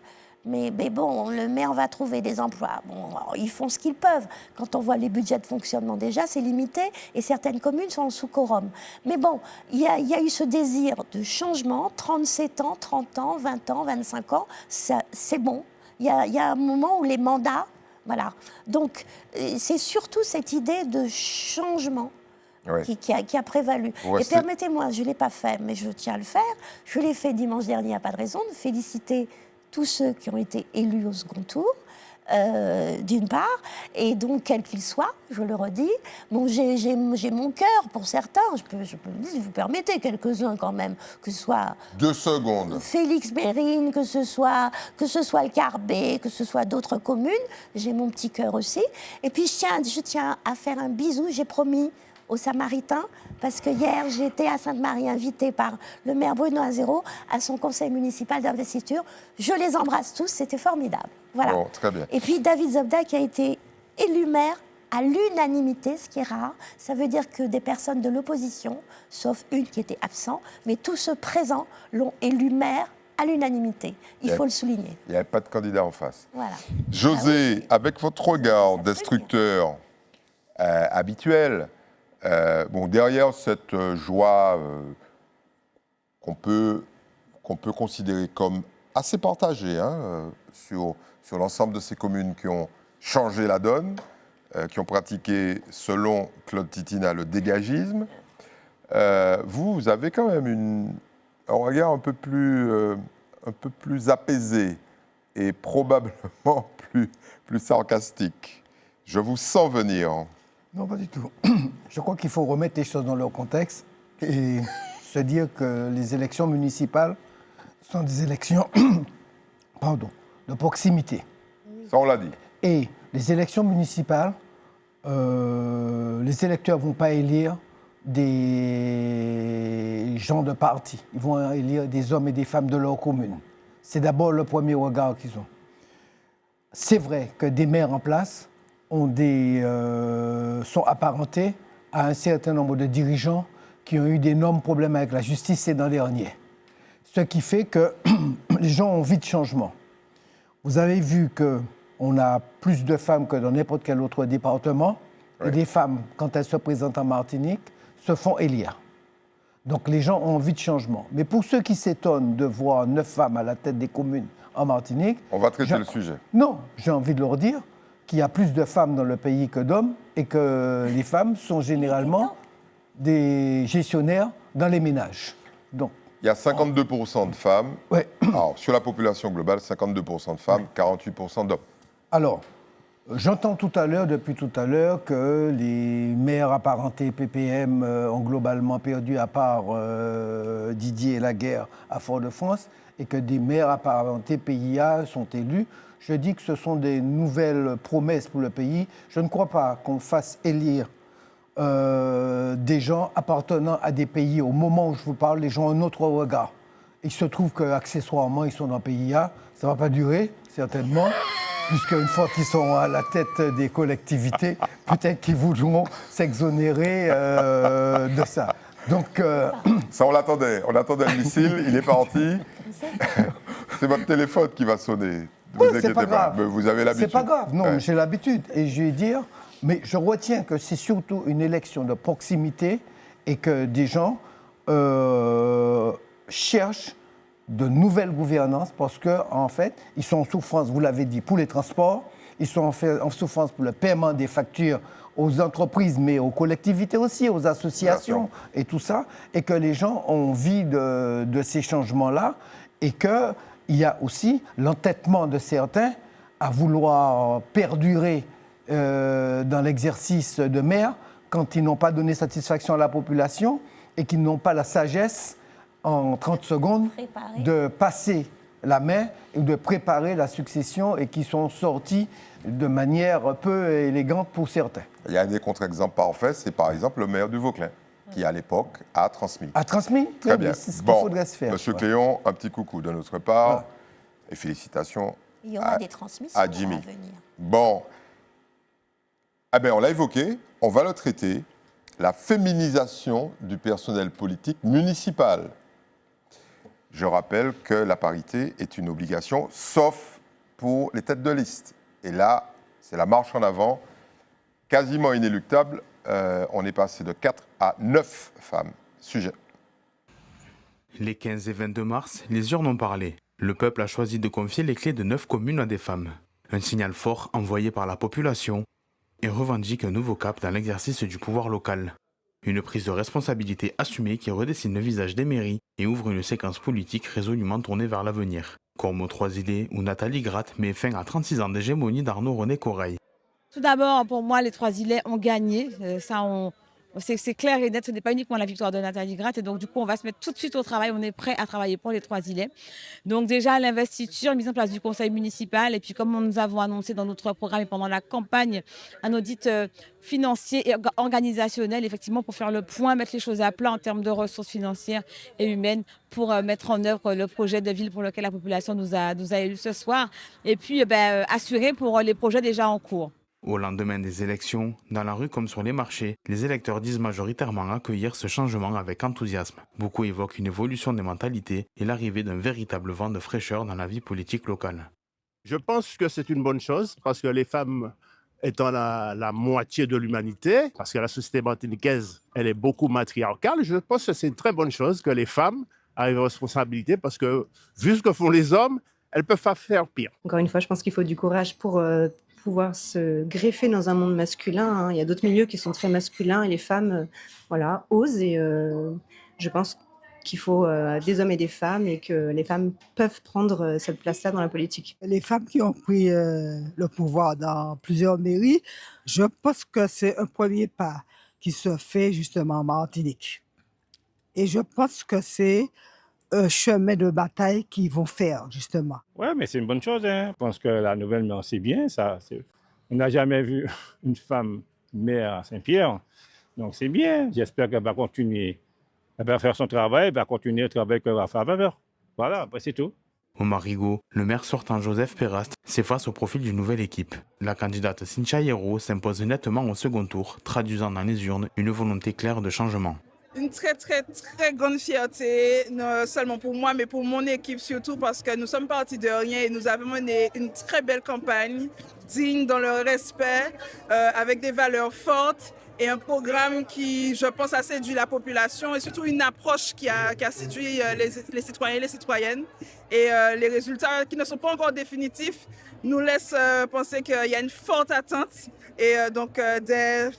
Mais bon, le maire va trouver des emplois. Bon, ils font ce qu'ils peuvent. Quand on voit les budgets de fonctionnement déjà, c'est limité et certaines communes sont sous quorum. Mais bon, il y a eu ce désir de changement, 37 ans, 30 ans, 20 ans, 25 ans, c'est bon. Il y a un moment où les mandats, voilà. Donc, c'est surtout cette idée de changement qui a prévalu. Et permettez-moi, je ne l'ai pas fait, mais je tiens à le faire. Je l'ai fait dimanche dernier, il n'y a pas de raison de féliciter tous ceux qui ont été élus au second tour, d'une part, et donc, quel qu'il soit, je le redis, bon, j'ai mon cœur pour certains, je peux le dire, si vous permettez, quelques-uns quand même, que ce soit... 2 secondes. Félix Mérine, que ce soit le Carbet, que ce soit d'autres communes, j'ai mon petit cœur aussi. Et puis, je tiens à faire un bisou, j'ai promis aux Samaritains, parce que hier, j'étais à Sainte-Marie, invitée par le maire Bruno Azero à son conseil municipal d'investiture. Je les embrasse tous, c'était formidable. Voilà. Bon, très bien. Et puis, David Zobda qui a été élu maire à l'unanimité, ce qui est rare. Ça veut dire que des personnes de l'opposition, sauf une qui était absente, mais tous ceux présents l'ont élu maire à l'unanimité. Il faut le souligner. Il n'y avait pas de candidat en face. Voilà. José, avec votre regard d'instructeur habituel, derrière cette joie qu'on peut considérer comme assez partagée sur sur l'ensemble de ces communes qui ont changé la donne, qui ont pratiqué, selon Claude Titina, le dégagisme. Vous avez quand même un regard un peu plus apaisé et probablement plus sarcastique. Je vous sens venir. Non, pas du tout. Je crois qu'il faut remettre les choses dans leur contexte et se dire que les élections municipales sont des élections de proximité. Ça, on l'a dit. Et les élections municipales, les électeurs ne vont pas élire des gens de parti. Ils vont élire des hommes et des femmes de leur commune. C'est d'abord le premier regard qu'ils ont. C'est vrai que des maires en place sont apparentés à un certain nombre de dirigeants qui ont eu d'énormes problèmes avec la justice ces l'an dernier. Ce qui fait que les gens ont envie de changement. Vous avez vu qu'on a plus de femmes que dans n'importe quel autre département. Oui. Et les femmes, quand elles se présentent en Martinique, se font élire. Donc les gens ont envie de changement. Mais pour ceux qui s'étonnent de voir 9 femmes à la tête des communes en Martinique... On va traiter le sujet. Non, j'ai envie de leur dire qu'il y a plus de femmes dans le pays que d'hommes et que les femmes sont généralement des gestionnaires dans les ménages. Donc, il y a 52% de femmes. Oui. Alors, sur la population globale, 52% de femmes, 48% d'hommes. Alors, j'entends depuis tout à l'heure, que les maires apparentés PPM ont globalement perdu, à part Didier Laguerre à Fort-de-France, et que des maires apparentés PIA sont élus. Je dis que ce sont des nouvelles promesses pour le pays. Je ne crois pas qu'on fasse élire des gens appartenant à des pays. Au moment où je vous parle, les gens ont un autre regard. Il se trouve qu'accessoirement, ils sont dans PIA. Ça ne va pas durer, certainement, puisqu'une fois qu'ils sont à la tête des collectivités, peut-être qu'ils voudront s'exonérer de ça. Donc, ça, on l'attendait le missile, il est parti. C'est votre téléphone qui va sonner. Ne vous inquiétez pas, mais vous avez l'habitude. C'est pas grave, non, j'ai l'habitude. Et je vais dire, mais je retiens que c'est surtout une élection de proximité et que des gens cherchent de nouvelles gouvernances parce qu'en fait, ils sont en souffrance, vous l'avez dit, pour les transports, ils sont en souffrance pour le paiement des factures aux entreprises, mais aux collectivités aussi, aux associations et tout ça, et que les gens ont envie de ces changements-là, et qu'il y a aussi l'entêtement de certains à vouloir perdurer dans l'exercice de maire quand ils n'ont pas donné satisfaction à la population et qu'ils n'ont pas la sagesse en 30 secondes de passer la main et de préparer la succession et qui sont sortis de manière peu élégante pour certains. Il y a des contre-exemples parfaits, c'est par exemple le maire du Vauclin, qui à l'époque a transmis. A transmis ? Très bien. C'est ce qu'il faudrait se faire. Monsieur Cléon, un petit coucou de notre part et félicitations Il y aura des transmissions à Jimmy. à venir. Bon, eh bien, on l'a évoqué, on va le traiter, la féminisation du personnel politique municipal. Je rappelle que la parité est une obligation, sauf pour les têtes de liste. Et là, c'est la marche en avant, quasiment inéluctable. On est passé de 4 à 9 femmes. Sujet. Les 15 et 22 mars, les urnes ont parlé. Le peuple a choisi de confier les clés de 9 communes à des femmes. Un signal fort envoyé par la population et revendique un nouveau cap dans l'exercice du pouvoir local. Une prise de responsabilité assumée qui redessine le visage des mairies et ouvre une séquence politique résolument tournée vers l'avenir. Comme aux Trois-Îlets où Nathalie Gratte met fin à 36 ans d'hégémonie d'Arnaud-René Corail. Tout d'abord, pour moi, les Trois-Îlets ont gagné. C'est clair et net, ce n'est pas uniquement la victoire de Nathalie Gratte. Et donc, du coup, on va se mettre tout de suite au travail. On est prêt à travailler pour les Trois-Îlets. Donc, déjà, l'investiture, la mise en place du conseil municipal. Et puis, comme nous avons annoncé dans notre programme et pendant la campagne, un audit financier et organisationnel, effectivement, pour faire le point, mettre les choses à plat en termes de ressources financières et humaines pour mettre en œuvre le projet de ville pour lequel la population nous a élus ce soir. Et puis, assurer pour les projets déjà en cours. Au lendemain des élections, dans la rue comme sur les marchés, les électeurs disent majoritairement accueillir ce changement avec enthousiasme. Beaucoup évoquent une évolution des mentalités et l'arrivée d'un véritable vent de fraîcheur dans la vie politique locale. Je pense que c'est une bonne chose parce que les femmes étant la moitié de l'humanité, parce que la société martiniquaise, elle est beaucoup matriarcale, je pense que c'est une très bonne chose que les femmes arrivent aux responsabilités parce que, vu ce que font les hommes, elles ne peuvent pas faire pire. Encore une fois, je pense qu'il faut du courage pour pouvoir se greffer dans un monde masculin, hein. Il y a d'autres milieux qui sont très masculins et les femmes osent. Et je pense qu'il faut des hommes et des femmes et que les femmes peuvent prendre cette place-là dans la politique. Les femmes qui ont pris le pouvoir dans plusieurs mairies, je pense que c'est un premier pas qui se fait justement en Martinique. Et je pense que c'est un chemin de bataille qu'ils vont faire, justement. Oui, mais c'est une bonne chose. Hein. Je pense que la nouvelle, c'est bien. On n'a jamais vu une femme maire à Saint-Pierre. Donc c'est bien. J'espère qu'elle va continuer. Elle va faire son travail, elle va continuer le travail qu'elle va faire. Voilà, après c'est tout. Au Marigot, le maire sortant Joseph Perrast s'efface au profil d'une nouvelle équipe. La candidate Cynthia Hierro s'impose nettement au second tour, traduisant dans les urnes une volonté claire de changement. Une très grande fierté, non seulement pour moi, mais pour mon équipe surtout, parce que nous sommes partis de rien et nous avons mené une très belle campagne, digne dans le respect, avec des valeurs fortes et un programme qui, je pense, a séduit la population et surtout une approche qui a séduit les citoyens et les citoyennes. Et les résultats qui ne sont pas encore définitifs nous laissent penser qu'il y a une forte attente. Et donc, dès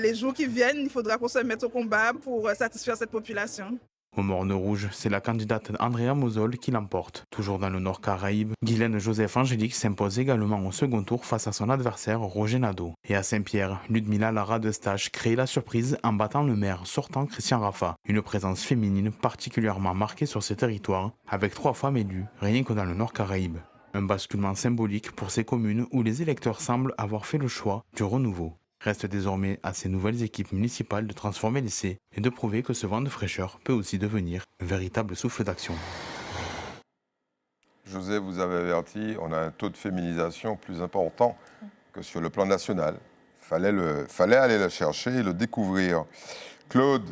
les jours qui viennent, il faudra qu'on se mette au combat pour satisfaire cette population. Au Morne Rouge, c'est la candidate Andrea Mosol qui l'emporte. Toujours dans le Nord Caraïbe, Guylaine Joseph Angélique s'impose également au second tour face à son adversaire Roger Nadeau. Et à Saint-Pierre, Ludmila Lara-Destache crée la surprise en battant le maire sortant Christian Raffa. Une présence féminine particulièrement marquée sur ces territoires, avec 3 femmes élues, rien que dans le Nord Caraïbe. Un basculement symbolique pour ces communes où les électeurs semblent avoir fait le choix du renouveau. Reste désormais à ces nouvelles équipes municipales de transformer l'essai et de prouver que ce vent de fraîcheur peut aussi devenir un véritable souffle d'action. José, vous avez averti, on a un taux de féminisation plus important que sur le plan national. Fallait aller le chercher et le découvrir. Claude,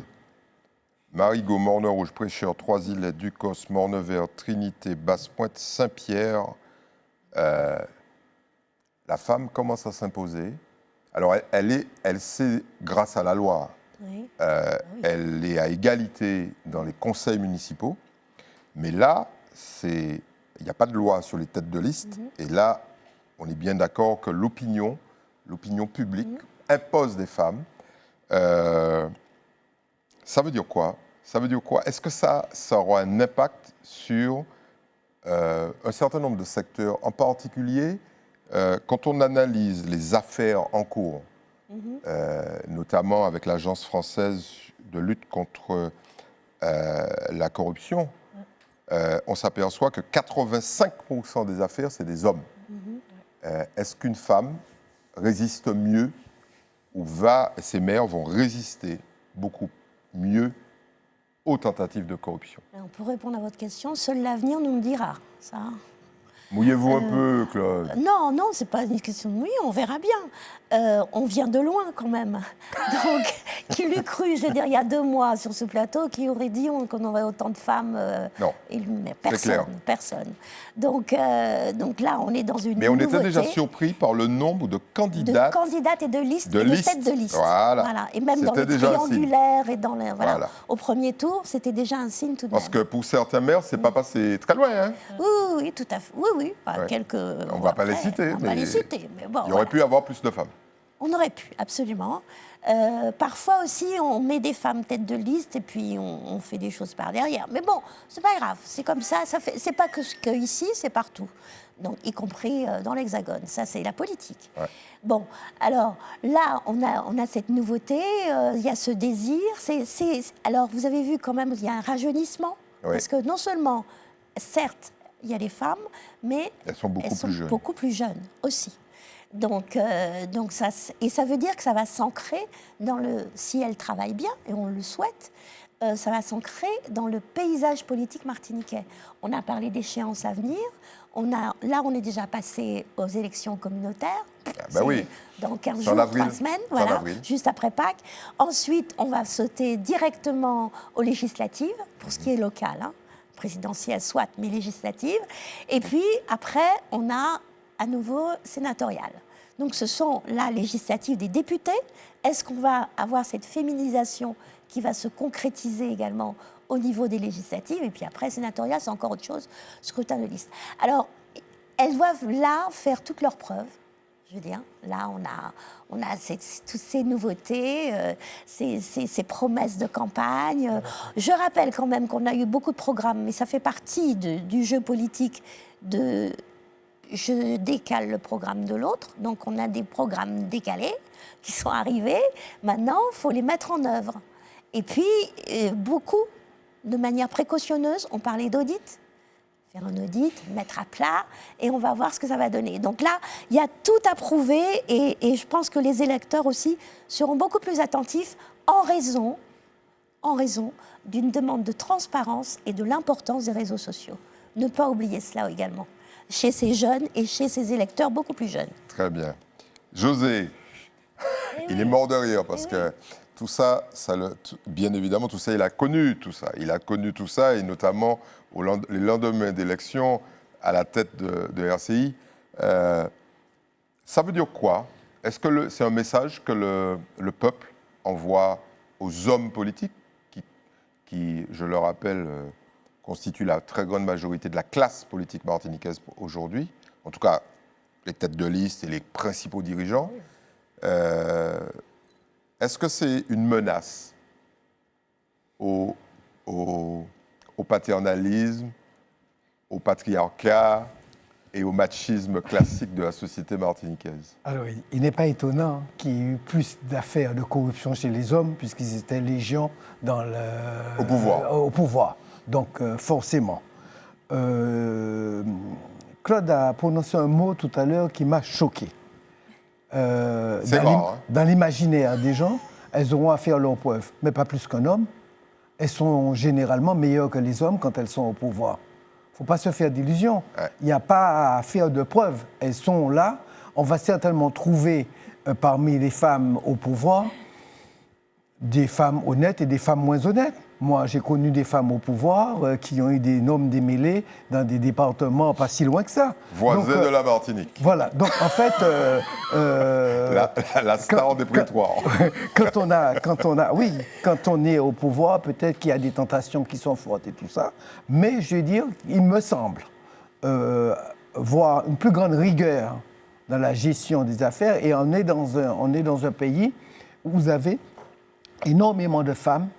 Marigot, Morne-Rouge, Prêcheur, Trois-Îlets, Ducos, Morne-Vert, Trinité, Basse-Pointe, Saint-Pierre. La femme commence à s'imposer. Alors, elle sait, grâce à la loi, oui. Elle est à égalité dans les conseils municipaux. Mais là, il n'y a pas de loi sur les têtes de liste. Et là, on est bien d'accord que l'opinion publique impose des femmes. Ça veut dire quoi? Est-ce que ça aura un impact sur un certain nombre de secteurs, en particulier quand on analyse les affaires en cours, notamment avec l'Agence française de lutte contre la corruption, on s'aperçoit que 85% des affaires, c'est des hommes. Est-ce qu'une femme résiste mieux ou ces maires vont résister beaucoup mieux aux tentatives de corruption? Pour répondre à votre question, seul l'avenir nous le dira. Ça. Mouillez-vous un peu, Claude. Non, c'est pas une question de mouiller, on verra bien. On vient de loin quand même. Donc, qui l'eût cru, je veux dire, il y a 2 mois sur ce plateau, qui aurait dit qu'on aurait autant de femmes Non, mais personne. Donc là, on est dans une Mais on nouveauté. était déjà surpris par le nombre de candidates. De candidates et de listes, et de têtes de liste. Voilà. Et même dans les triangulaires et dans les... Voilà. Au premier tour, c'était déjà un signe tout de même. Parce que pour certains maires, c'est pas passé très loin. Hein. Oui, tout à fait. Oui. Quelques... On ne va pas les citer. Mais bon, il y aurait pu avoir plus de femmes. On aurait pu, absolument. Parfois aussi, on met des femmes tête de liste et puis on fait des choses par derrière. Mais bon, c'est pas grave, c'est comme ça. C'est pas que ici, c'est partout. Donc, y compris dans l'Hexagone. Ça, c'est la politique. Ouais. Bon, alors là, on a cette nouveauté, il y a ce désir. Alors, vous avez vu quand même, il y a un rajeunissement. Oui. Parce que non seulement, certes, il y a les femmes, mais elles sont beaucoup plus jeunes aussi. Donc ça veut dire que ça va s'ancrer si elles travaillent bien, et on le souhaite, ça va s'ancrer dans le paysage politique martiniquais. On a parlé d'échéances à venir. Là, on est déjà passé aux élections communautaires. Oui. Dans 15 jours, 3 semaines, voilà, juste après Pâques. Ensuite, on va sauter directement aux législatives, pour ce qui est local, présidentielle soit, mais législative. Et puis, après, on a à nouveau sénatorial. Donc, ce sont là législatives des députés. Est-ce qu'on va avoir cette féminisation qui va se concrétiser également au niveau des législatives? Et puis après, sénatorial, c'est encore autre chose, scrutin de liste. Alors, elles doivent là faire toutes leurs preuves. Je veux dire, là, on a toutes ces nouveautés, ces promesses de campagne. Je rappelle quand même qu'on a eu beaucoup de programmes, mais ça fait partie du jeu politique de je décale le programme de l'autre. Donc, on a des programmes décalés qui sont arrivés. Maintenant, il faut les mettre en œuvre. Et puis, beaucoup, de manière précautionneuse, on parlait d'audit. Faire un audit, mettre à plat, et on va voir ce que ça va donner. Donc là, il y a tout à prouver, et je pense que les électeurs aussi seront beaucoup plus attentifs en raison d'une demande de transparence et de l'importance des réseaux sociaux. Ne pas oublier cela également, chez ces jeunes et chez ces électeurs beaucoup plus jeunes. Très bien. José, il est mort de rire parce que tout ça, bien évidemment, tout ça, il a connu tout ça. Il a connu tout ça, et notamment les lendemains d'élection à la tête de RCI. Ça veut dire quoi? Est-ce que c'est un message que le peuple envoie aux hommes politiques qui, je le rappelle, constituent la très grande majorité de la classe politique martiniquaise aujourd'hui, en tout cas les têtes de liste et les principaux dirigeants? Est-ce que c'est une menace au paternalisme, au patriarcat et au machisme classique de la société martiniquaise? Alors, il n'est pas étonnant qu'il y ait eu plus d'affaires de corruption chez les hommes, puisqu'ils étaient légion au pouvoir. Donc, forcément. Claude a prononcé un mot tout à l'heure qui m'a choqué. Dans l'imaginaire des gens, elles auront à faire leurs preuves, mais pas plus qu'un homme. Elles sont généralement meilleures que les hommes quand elles sont au pouvoir. Il ne faut pas se faire d'illusions. Il n'y a pas à faire de preuves. Elles sont là. On va certainement trouver parmi les femmes au pouvoir des femmes honnêtes et des femmes moins honnêtes. Moi, j'ai connu des femmes au pouvoir qui ont eu des noms démêlés dans des départements pas si loin que ça. Voisins de la Martinique. Voilà. Donc, en fait... la star des prétoires. Quand on est au pouvoir, peut-être qu'il y a des tentations qui sont fortes et tout ça. Mais, je veux dire, il me semble voir une plus grande rigueur dans la gestion des affaires. Et on est dans un pays où vous avez énormément de femmes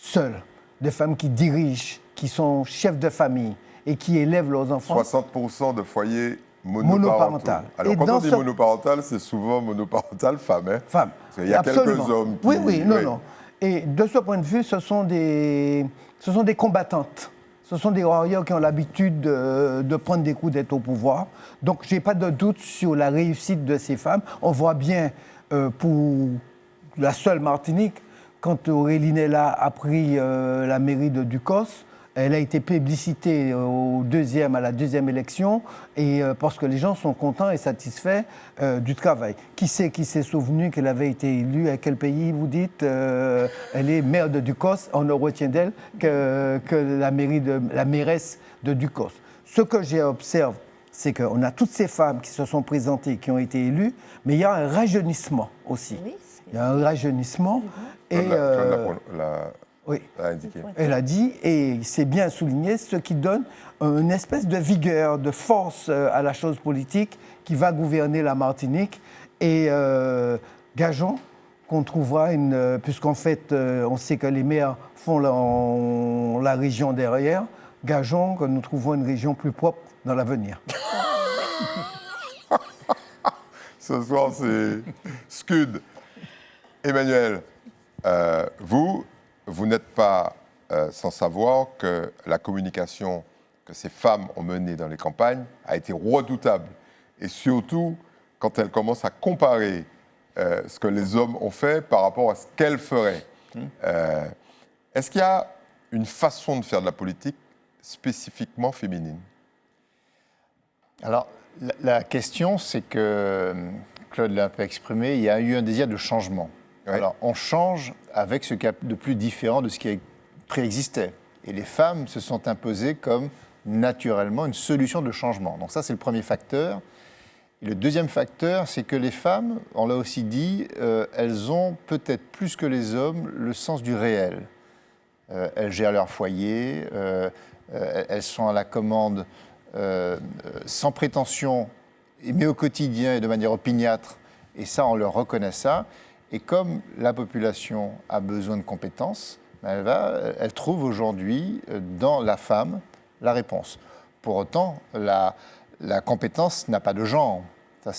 seules, des femmes qui dirigent, qui sont chefs de famille et qui élèvent leurs enfants. 60% de foyers monoparentaux. Alors, quand on dit monoparental, c'est souvent monoparental femme. Hein? Femme. Il y a quelques hommes qui... Non. Et de ce point de vue, ce sont des combattantes. Ce sont des warriors qui ont l'habitude de prendre des coups, d'être au pouvoir. Donc, je n'ai pas de doute sur la réussite de ces femmes. On voit bien, pour la seule Martinique, quand Aurélie Nella a pris la mairie de Ducos, elle a été plébiscitée à la deuxième élection, et parce que les gens sont contents et satisfaits du travail. Qui s'est souvenu qu'elle avait été élue? À quel pays vous dites? Elle est maire de Ducos. On ne retient d'elle que la mairesse de Ducos. Ce que j'observe, c'est qu'on a toutes ces femmes qui se sont présentées, qui ont été élues, mais il y a un rajeunissement aussi. Oui, il y a un rajeunissement. Et oui, elle a dit, et c'est bien souligné, ce qui donne une espèce de vigueur, de force à la chose politique qui va gouverner la Martinique. Et gageons qu'on trouvera puisqu'en fait, on sait que les maires font la région derrière, gageons que nous trouverons une région plus propre dans l'avenir. Ce soir, c'est Scud. Emmanuel, vous n'êtes pas sans savoir que la communication que ces femmes ont menée dans les campagnes a été redoutable. Et surtout, quand elles commencent à comparer ce que les hommes ont fait par rapport à ce qu'elles feraient. Est-ce qu'il y a une façon de faire de la politique spécifiquement féminine? Alors, la question, c'est que, Claude l'a un peu exprimé, il y a eu un désir de changement. Oui. Alors, on change avec ce qu'il y a de plus différent de ce qui préexistait. Et les femmes se sont imposées comme, naturellement, une solution de changement. Donc ça, c'est le premier facteur. Et le deuxième facteur, c'est que les femmes, on l'a aussi dit, elles ont peut-être plus que les hommes le sens du réel. Elles gèrent leur foyer, elles sont à la commande sans prétention, mais au quotidien et de manière opiniâtre, et ça, on leur reconnaît ça. Et comme la population a besoin de compétences, elle trouve aujourd'hui dans la femme la réponse. Pour autant, la compétence n'a pas de genre. Ça,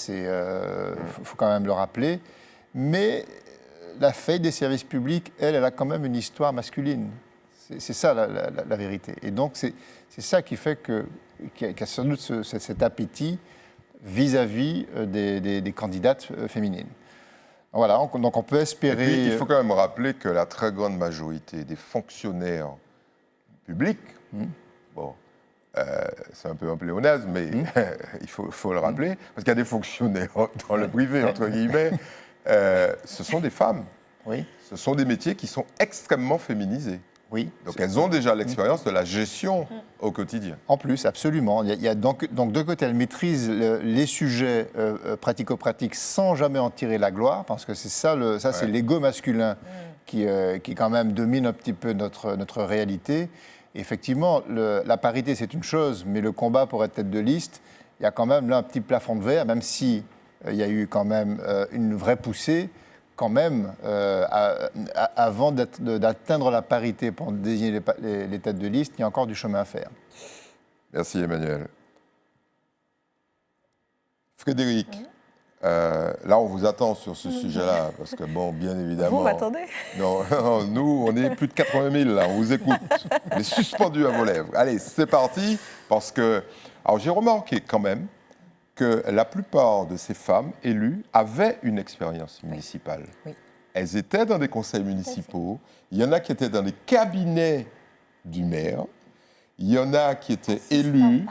faut quand même le rappeler. Mais la feuille des services publics, elle a quand même une histoire masculine. C'est ça la vérité. Et donc, c'est ça qui fait qu'il y a sans doute cet appétit vis-à-vis des candidates féminines. Voilà, donc on peut espérer... Et puis, il faut quand même rappeler que la très grande majorité des fonctionnaires publics, bon, c'est un peu un pléonasme, mais il faut le rappeler, parce qu'il y a des fonctionnaires dans le privé, entre guillemets, ce sont des femmes. Oui. Ce sont des métiers qui sont extrêmement féminisés. Oui. Donc elles ont déjà l'expérience de la gestion au quotidien. En plus, absolument. Il y a donc de côté, elles maîtrisent les sujets pratico-pratiques sans jamais en tirer la gloire, parce que c'est ça, c'est l'ego masculin qui quand même domine un petit peu notre réalité. Et effectivement, la parité, c'est une chose, mais le combat pour être tête de liste, il y a quand même là un petit plafond de verre, même si il y a eu quand même une vraie poussée. Quand même, avant d'atteindre la parité pour désigner les têtes de liste, il y a encore du chemin à faire. Merci Emmanuel. Frédéric, là on vous attend sur ce sujet-là, parce que bon, bien évidemment... Vous m'attendez? Non, nous, on est plus de 80 000 là, on vous écoute. On est suspendus à vos lèvres. Allez, c'est parti, parce que... Alors j'ai remarqué quand même que la plupart de ces femmes élues avaient une expérience municipale. Oui. Elles étaient dans des conseils municipaux, il y en a qui étaient dans les cabinets du maire, il y en a qui étaient élus.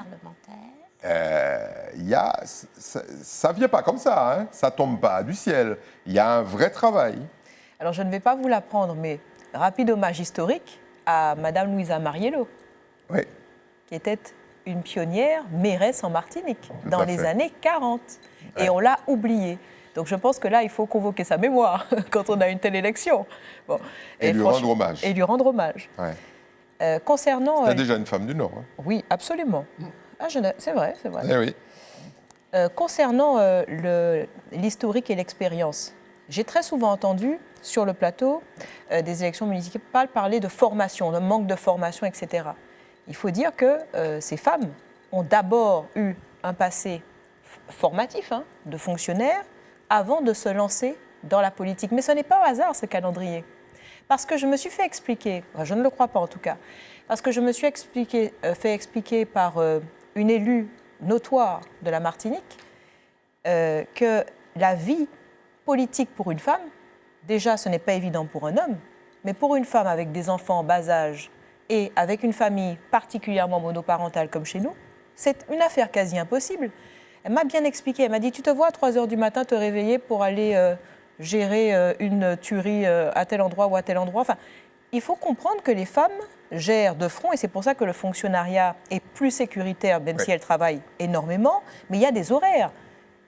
Ça ne vient pas comme ça, hein, ça ne tombe pas du ciel. Il y a un vrai travail. Alors je ne vais pas vous l'apprendre, mais rapide hommage historique à Madame Louisa Mariello, qui était une pionnière mairesse en Martinique dans les années 40. Et on l'a oubliée. Donc je pense que là, il faut convoquer sa mémoire quand on a une telle élection. Bon. Et lui rendre hommage. Et lui rendre hommage. Concernant... C'était déjà une femme du Nord. Hein. Oui, absolument. Ah, c'est vrai, c'est vrai. Eh oui. Concernant l'historique et l'expérience, j'ai très souvent entendu sur le plateau des élections municipales parler de formation, de manque de formation, etc. Il faut dire que ces femmes ont d'abord eu un passé formatif de fonctionnaires avant de se lancer dans la politique. Mais ce n'est pas au hasard, ce calendrier. Parce que je me suis fait expliquer, je ne le crois pas en tout cas, parce que je me suis fait expliquer par une élue notoire de la Martinique que la vie politique pour une femme, déjà ce n'est pas évident pour un homme, mais pour une femme avec des enfants en bas âge et avec une famille particulièrement monoparentale comme chez nous, c'est une affaire quasi impossible. Elle m'a bien expliqué, elle m'a dit, tu te vois à 3 h du matin te réveiller pour aller gérer une tuerie à tel endroit ou à tel endroit. Enfin, il faut comprendre que les femmes gèrent de front, et c'est pour ça que le fonctionnariat est plus sécuritaire, même si elles travaillent énormément, mais il y a des horaires,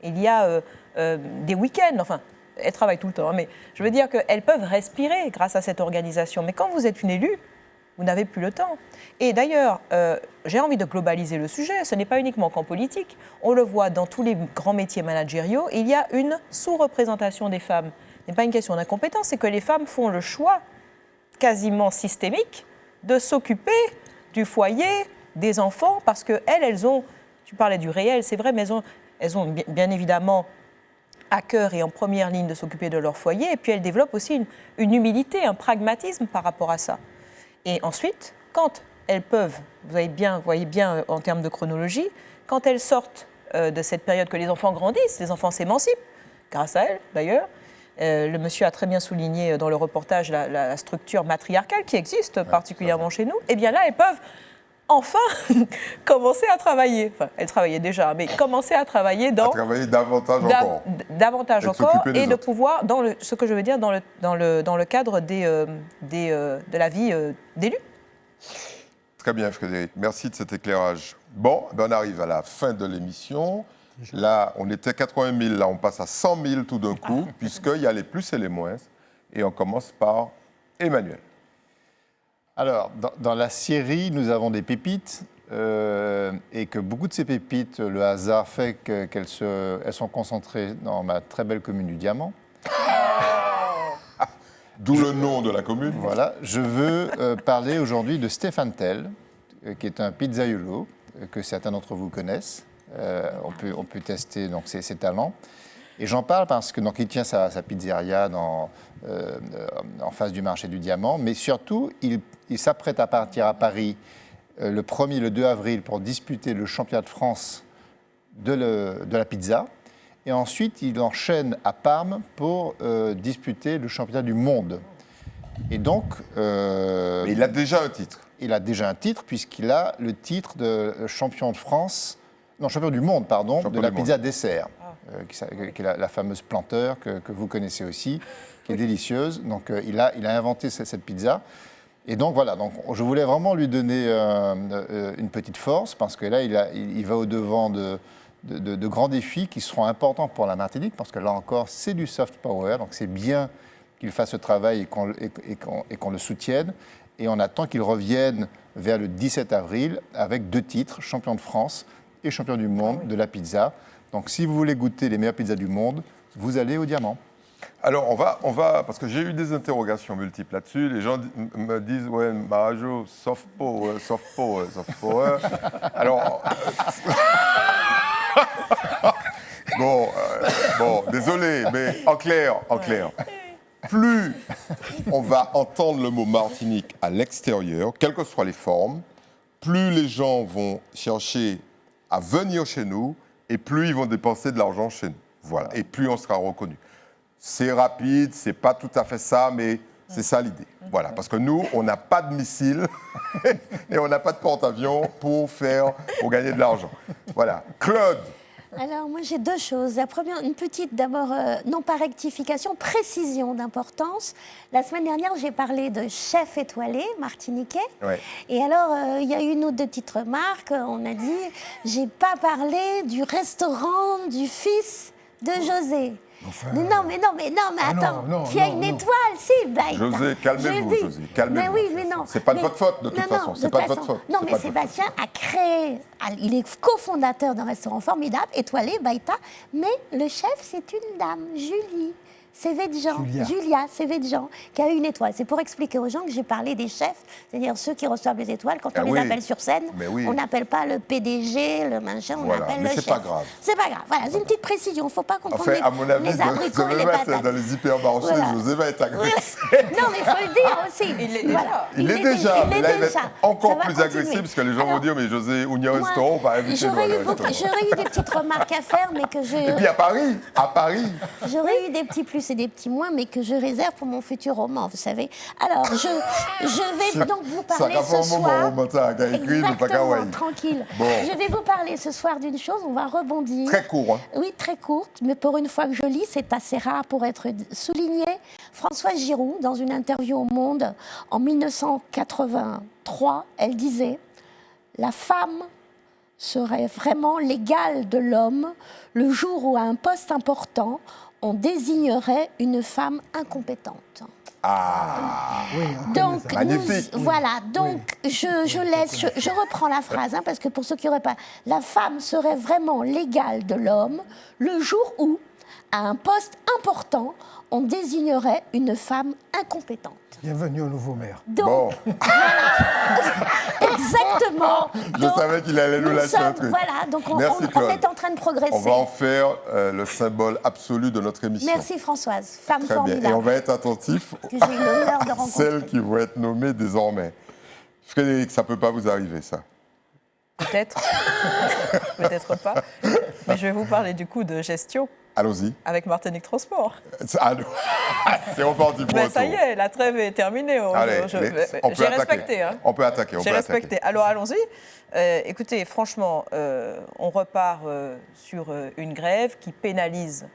il y a des week-ends, enfin, elles travaillent tout le temps, mais je veux dire qu'elles peuvent respirer grâce à cette organisation. Mais quand vous êtes une élue, vous n'avez plus le temps. Et d'ailleurs, j'ai envie de globaliser le sujet, ce n'est pas uniquement qu'en politique, on le voit dans tous les grands métiers managériaux, il y a une sous-représentation des femmes. Ce n'est pas une question d'incompétence, c'est que les femmes font le choix quasiment systémique de s'occuper du foyer, des enfants, parce qu'elles ont, tu parlais du réel, c'est vrai, mais elles ont bien évidemment à cœur et en première ligne de s'occuper de leur foyer, et puis elles développent aussi une humilité, un pragmatisme par rapport à ça. Et ensuite, quand elles peuvent, vous voyez bien en termes de chronologie, quand elles sortent de cette période que les enfants grandissent, les enfants s'émancipent, grâce à elles d'ailleurs. Le monsieur a très bien souligné dans le reportage la structure matriarcale qui existe particulièrement chez nous. Et bien là, elles peuvent enfin commencer à travailler. Enfin, elles travaillaient déjà, mais commencer à travailler À travailler davantage encore. Davantage encore, et de autres. pouvoir, ce que je veux dire, dans le cadre de la vie d'élu. Très bien, Frédéric. Merci de cet éclairage. Bon, on arrive à la fin de l'émission. Là, on était 80 000, là, on passe à 100 000 tout d'un coup, puisqu'il y a les plus et les moins. Et on commence par Emmanuel. Alors, dans la série, nous avons des pépites. et que beaucoup de ces pépites, le hasard fait qu'elles sont concentrées dans ma très belle commune du Diamant. D'où le nom de la commune. Voilà, je veux parler aujourd'hui de Stéphane Tell, qui est un pizzaiolo que certains d'entre vous connaissent. On peut tester donc, ses talents. Et j'en parle parce que donc, il tient sa pizzeria en face du marché du Diamant, mais surtout, il s'apprête à partir à Paris le 1er et le 2 avril pour disputer le championnat de France de la pizza. Et ensuite, il enchaîne à Parme pour disputer le championnat du monde. Et donc... il a déjà un titre. Il a déjà un titre, puisqu'il a le titre de champion de France... Non, champion du monde, pardon, de la pizza dessert, qui est la fameuse planteur que vous connaissez aussi, qui est délicieuse. Donc, il a inventé cette pizza. Et donc, voilà, donc, je voulais vraiment lui donner une petite force, parce que là, il va au-devant de grands défis qui seront importants pour la Martinique, parce que là encore, c'est du soft power, donc c'est bien qu'il fasse ce travail et qu'on le soutienne. Et on attend qu'il revienne vers le 17 avril avec 2 titres, champion de France et champion du monde de la pizza. Donc si vous voulez goûter les meilleures pizzas du monde, vous allez au Diamant. Alors on va parce que j'ai eu des interrogations multiples là-dessus. Les gens me disent, ouais, Marajo, soft power. Alors... Bon, désolé, mais en clair, plus on va entendre le mot Martinique à l'extérieur, quelles que soient les formes, plus les gens vont chercher à venir chez nous et plus ils vont dépenser de l'argent chez nous. Voilà, et plus on sera reconnu. C'est rapide, c'est pas tout à fait ça, mais c'est ça l'idée. Voilà, parce que nous, on n'a pas de missiles et on n'a pas de porte-avions pour gagner de l'argent. Voilà. Claude. Alors, moi, j'ai 2 choses. La première, une petite, d'abord, non pas rectification, précision d'importance. La semaine dernière, j'ai parlé de chef étoilé martiniquais. Ouais. Et alors, il y a eu une ou 2 petites remarques. On a dit, j'ai pas parlé du restaurant du fils de José. Enfin, non, mais attends, qui a une étoile, si, Baïta. José, calmez-vous, José, calmez-vous. Mais oui, mais non. C'est pas de votre faute, de toute façon. C'est pas de votre faute. Non, mais Sébastien a créé, il est cofondateur d'un restaurant formidable, étoilé, Baïta, mais le chef, c'est une dame, Julia Sévédjean, qui a eu une étoile. C'est pour expliquer aux gens que j'ai parlé des chefs, c'est-à-dire ceux qui reçoivent les étoiles. Quand on les appelle sur scène, on n'appelle pas le PDG, le machin, on appelle le chef. C'est pas grave. C'est pas grave. Voilà, c'est une petite précision. Il ne faut pas comprendre à mon avis, les abricots et les patates. Dans les hypermarchés, voilà. José va être agressif. Non, mais il faut le dire aussi. Il est déjà. Mais là, il va être encore plus agressif, parce que les gens vont dire, mais José, où il y a un restaurant, on va inviter nous. J'aurais eu des petites remarques à faire, mais que je... Et puis à Paris. J'aurais eu des petits plus et des petits moins, mais que je réserve pour mon futur roman, vous savez. Alors, je vais donc vous parler ce soir... Exactement, tranquille. Bon. Je vais vous parler ce soir d'une chose, on va rebondir. Très court. Hein. Oui, très courte, mais pour une fois que je lis, c'est assez rare pour être souligné. Françoise Giroud, dans une interview au Monde, en 1983, elle disait « La femme serait vraiment l'égale de l'homme le jour où, à un poste important, on désignerait une femme incompétente. » Ah oui, donc, magnifique. Voilà, donc oui. je reprends la phrase, parce que pour ceux qui n'auraient pas, la femme serait vraiment l'égale de l'homme le jour où, à un poste important, on désignerait une femme incompétente. Bienvenue au nouveau maire. Donc, voilà. Exactement. Je savais qu'il allait nous lâcher un truc. Voilà, donc on est en train de progresser. On va en faire le symbole absolu de notre émission. Merci Françoise, femme très formidable. Bien. Et on va être attentif à celles qui vont être nommées désormais. Frédéric, ça ne peut pas vous arriver, ça. Peut-être. Peut-être pas. Mais je vais vous parler du coup de gestion. Allons-y. Avec Martinique Transport. C'est reparti pour ça y est, la trêve est terminée. J'ai respecté. Hein. On peut attaquer. J'ai respecté. Alors allons-y. Écoutez, franchement, on repart sur une grève qui pénalise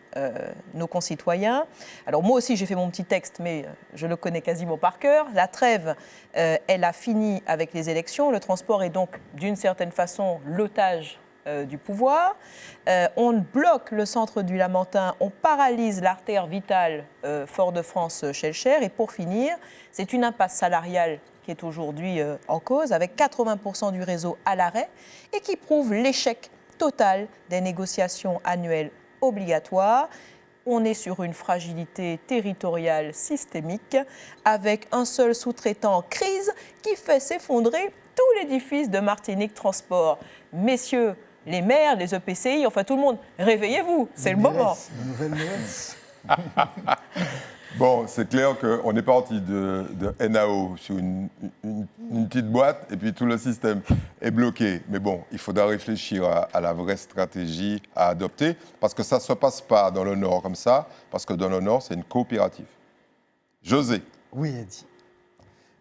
nos concitoyens. Alors moi aussi, j'ai fait mon petit texte, mais je le connais quasiment par cœur. La trêve, elle a fini avec les élections. Le transport est donc, d'une certaine façon, l'otage du pouvoir. On bloque le centre du Lamentin, on paralyse l'artère vitale Fort-de-France-Schellcher. Et pour finir, c'est une impasse salariale qui est aujourd'hui en cause, avec 80% du réseau à l'arrêt et qui prouve l'échec total des négociations annuelles obligatoires. On est sur une fragilité territoriale systémique avec un seul sous-traitant en crise qui fait s'effondrer tout l'édifice de Martinique Transport. Messieurs les maires, les EPCI, enfin tout le monde, réveillez-vous, c'est le moment. Une nouvelle mairesse. Bon, c'est clair qu'on est parti de NAO sur une petite boîte et puis tout le système est bloqué. Mais bon, il faudra réfléchir à la vraie stratégie à adopter parce que ça ne se passe pas dans le Nord comme ça, parce que dans le Nord, c'est une coopérative. José. Oui, Eddy.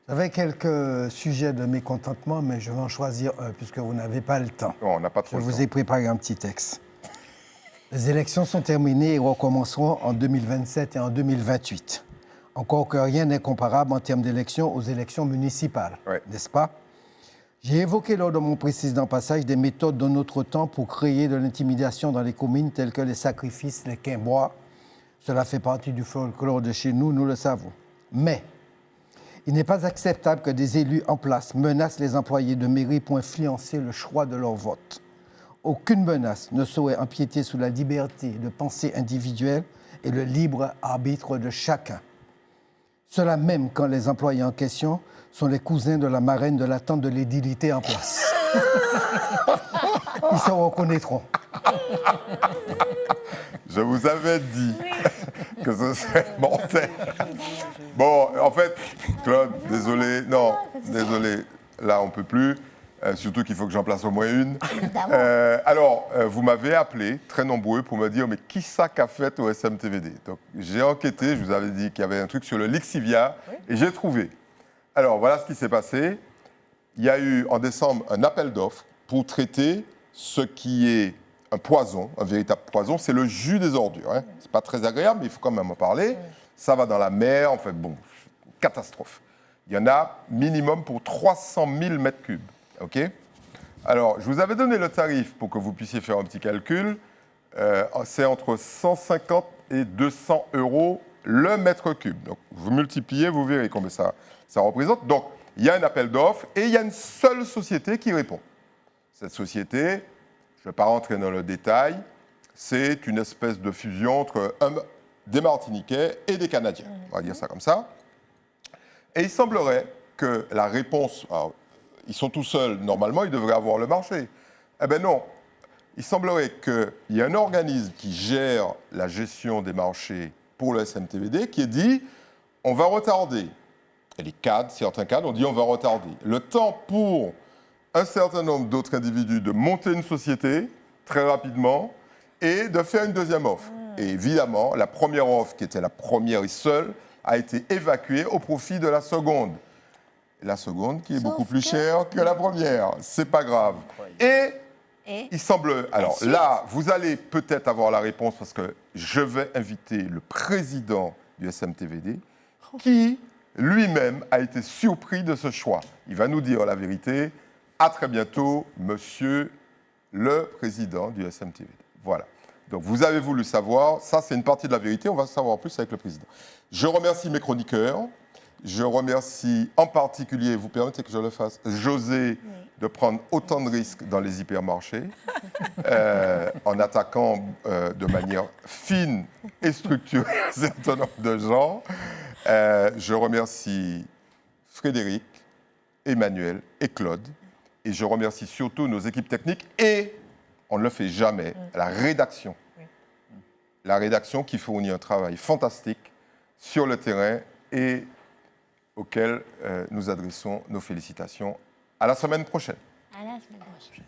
J'avais quelques sujets de mécontentement, mais je vais en choisir un puisque vous n'avez pas le temps. Non, on n'a pas trop je le temps. vous ai préparé un petit texte. Les élections sont terminées et recommenceront en 2027 et en 2028. Encore que rien n'est comparable en termes d'élections aux élections municipales, n'est-ce pas? J'ai évoqué lors de mon précédent passage des méthodes de notre temps pour créer de l'intimidation dans les communes telles que les sacrifices, les quimbois. Cela fait partie du folklore de chez nous, nous le savons. Mais il n'est pas acceptable que des élus en place menacent les employés de mairie pour influencer le choix de leur vote. Aucune menace ne saurait empiéter sur la liberté de pensée individuelle et le libre arbitre de chacun. Cela même quand les employés en question sont les cousins de la marraine de la tante de l'édilité en place. Ils se reconnaîtront. Je vous avais dit que ce serait mortel. Bon, en fait, Claude, désolé. Non, désolé. Là, on ne peut plus. Surtout qu'il faut que j'en place au moins une. Alors, vous m'avez appelé, très nombreux, pour me dire, mais qui ça qu'a fait au SMTVD? Donc, j'ai enquêté, je vous avais dit qu'il y avait un truc sur le Lixivia, et j'ai trouvé. Alors, voilà ce qui s'est passé. Il y a eu, en décembre, un appel d'offres pour traiter ce qui est un poison, un véritable poison, c'est le jus des ordures. Hein. C'est pas très agréable, mais il faut quand même en parler. Ça va dans la mer, en fait, bon, catastrophe. Il y en a minimum pour 300 000 mètres cubes. OK? Alors, je vous avais donné le tarif pour que vous puissiez faire un petit calcul. C'est entre 150 et 200 euros le mètre cube. Donc, vous multipliez, vous verrez combien ça représente. Donc, il y a un appel d'offres et il y a une seule société qui répond. Cette société, je ne vais pas rentrer dans le détail, c'est une espèce de fusion entre des Martiniquais et des Canadiens. On va dire ça comme ça. Et il semblerait que la réponse... Alors, ils sont tout seuls, normalement, ils devraient avoir le marché. Eh bien non, il semblerait qu'il y ait un organisme qui gère la gestion des marchés pour le SMTVD qui ait dit on va retarder. Et les cadres, certains cadres ont dit on va retarder. Le temps pour un certain nombre d'autres individus de monter une société très rapidement et de faire une deuxième offre. Et évidemment, la première offre, qui était la première et seule, a été évacuée au profit de la seconde. La seconde qui est beaucoup plus chère que la première. C'est pas grave. Et il semble... Alors là, vous allez peut-être avoir la réponse parce que je vais inviter le président du SMTVD qui, lui-même, a été surpris de ce choix. Il va nous dire la vérité. À très bientôt, monsieur le président du SMTVD. Voilà. Donc vous avez voulu savoir. Ça, c'est une partie de la vérité. On va savoir plus avec le président. Je remercie mes chroniqueurs. Je remercie en particulier, vous permettez que je le fasse, José, de prendre autant de risques dans les hypermarchés, en attaquant de manière fine et structurée un certain nombre de gens. Je remercie Frédéric, Emmanuel et Claude. Et je remercie surtout nos équipes techniques et, on ne le fait jamais, la rédaction. La rédaction qui fournit un travail fantastique sur le terrain et auquel nous adressons nos félicitations. À la semaine prochaine. À la semaine prochaine.